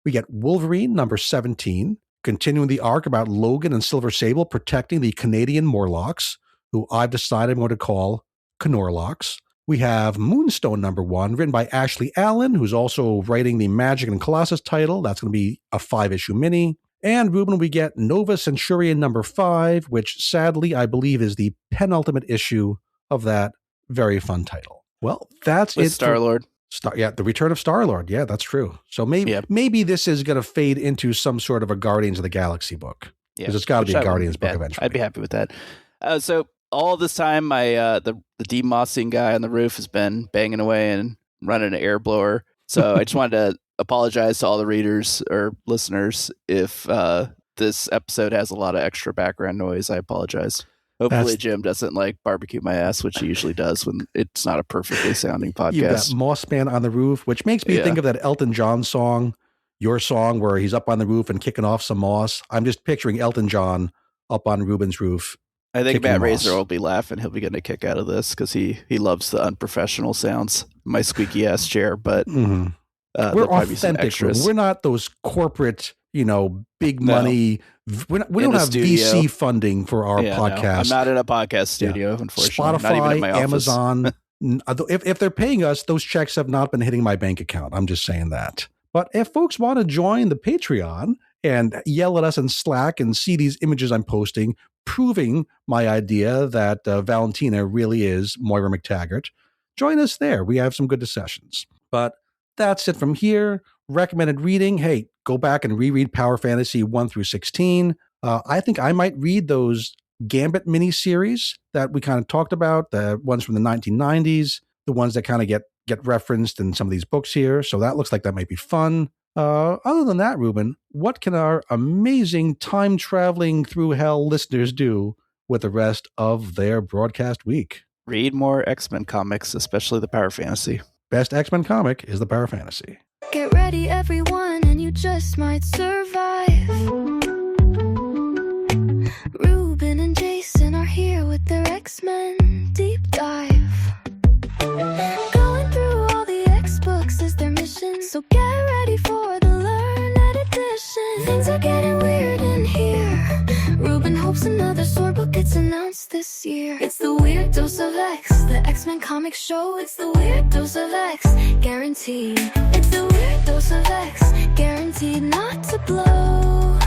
We get Wolverine number 17, continuing the arc about Logan and Silver Sable protecting the Canadian Morlocks, who I've decided I'm going to call Knorlocks. We have Moonstone number 1, written by Ashley Allen, who's also writing the Magic and Colossus title. That's going to be a 5-issue mini. And Ruben, we get Nova Centurion number 5, which sadly I believe is the penultimate issue of that very fun title. Well, that's with it. Star-Lord. The return of Star-Lord. Yeah, that's true. So maybe this is going to fade into some sort of a Guardians of the Galaxy book. Because it's got to be a Guardians book eventually. I'd be happy with that. So all this time, the demossing guy on the roof has been banging away and running an air blower. So I just wanted to apologize to all the readers or listeners if this episode has a lot of extra background noise. I apologize. Hopefully Jim doesn't like barbecue my ass, which he usually does when it's not a perfectly sounding podcast. You've got Moss Man on the roof, which makes me think of that Elton John song, Your Song, where he's up on the roof and kicking off some moss. I'm just picturing Elton John up on Ruben's roof. I think Matt Razor will be laughing. He'll be getting a kick out of this because he loves the unprofessional sounds. My squeaky ass chair, but we're authentic. We're not those corporate, big money. We don't have VC funding for our podcast. No, I'm not in a podcast studio, unfortunately. Spotify, not even in my office. Amazon. If they're paying us, those checks have not been hitting my bank account. I'm just saying that. But if folks want to join the Patreon and yell at us in Slack and see these images I'm posting, proving my idea that Valentina really is Moira McTaggart, join us there. We have some good discussions. But that's it from here. Recommended reading. Hey, go back and reread Power Fantasy 1 through 16. I think I might read those Gambit miniseries that we kind of talked about, the ones from the 1990s, the ones that kind of get referenced in some of these books here. So that looks like that might be fun. Other than that, Ruben, what can our amazing time-traveling through hell listeners do with the rest of their broadcast week? Read more X-Men comics, especially the Power Fantasy. Best X-Men comic is the Power Fantasy. Get ready, everyone, and you just might survive. Ruben and Jason are here with their X-Men deep dive. Going through all the X-books is their mission, so get ready for the learned edition. Things are getting weird in here. Ruben hopes another sword book gets announced this year. It's the Weird Dose of X, the X-Men comic show. It's the Weird Dose of X, guaranteed. It's the Weird Dose of X, guaranteed not to blow,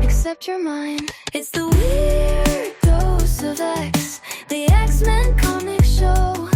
except your mind. It's the Weird Dose of X, the X-Men comic show.